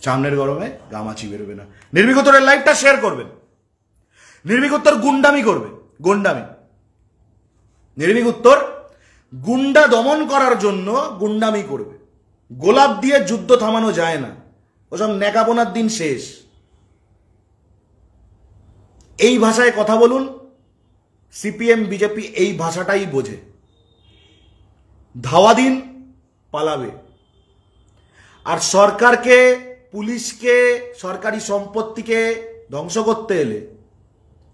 সামনের গরমে গামাচি বেরোবে না। নির্ভীক উত্তরের লাইভটা শেয়ার করবেন। নির্ভীক উত্তর গুন্ডামি করবে, গুন্ডামি। নির্ভীক উত্তর গুন্ডা দমন করার জন্য গুন্ডামি করবে। গোলাপ দিয়ে যুদ্ধ থামানো যায় না, ওসব নেকাপনার দিন শেষ। এই ভাষায় কথা বলুন, সিপিএম বিজেপি এই ভাষাটাই বোঝে। ধাওয়া দিন, পালাবে। আর সরকারকে, পুলিশকে, সরকারি সম্পত্তিকে ধ্বংস করতে এলে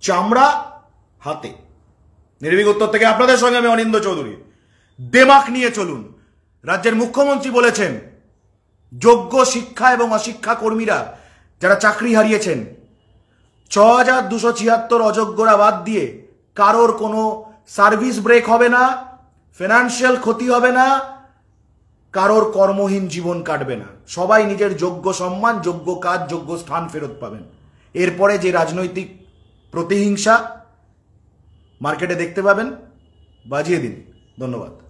চামড়া হাতে। নির্ভীক উত্তর থেকে আপনাদের সঙ্গে আমি অনিন্দ্য চৌধুরী। দেমাক নিয়ে চলুন। রাজ্যের মুখ্যমন্ত্রী বলেছেন যোগ্য শিক্ষা এবং অশিক্ষা কর্মীরা যারা চাকরি হারিয়েছেন ৬,২৭৬ অযোগ্যরা বাদ দিয়ে কারোর কোনো সার্ভিস ব্রেক হবে না, ফিনান্সিয়াল ক্ষতি হবে না, কারোর কর্মহীন জীবন কাটবে না। সবাই নিজের যোগ্য সম্মান, যোগ্য কাজ, যোগ্য স্থান ফেরত পাবেন। এরপরে যে রাজনৈতিক প্রতিহিংসা মার্কেটে দেখতে পাবেন, বাজিয়ে দিন। ধন্যবাদ।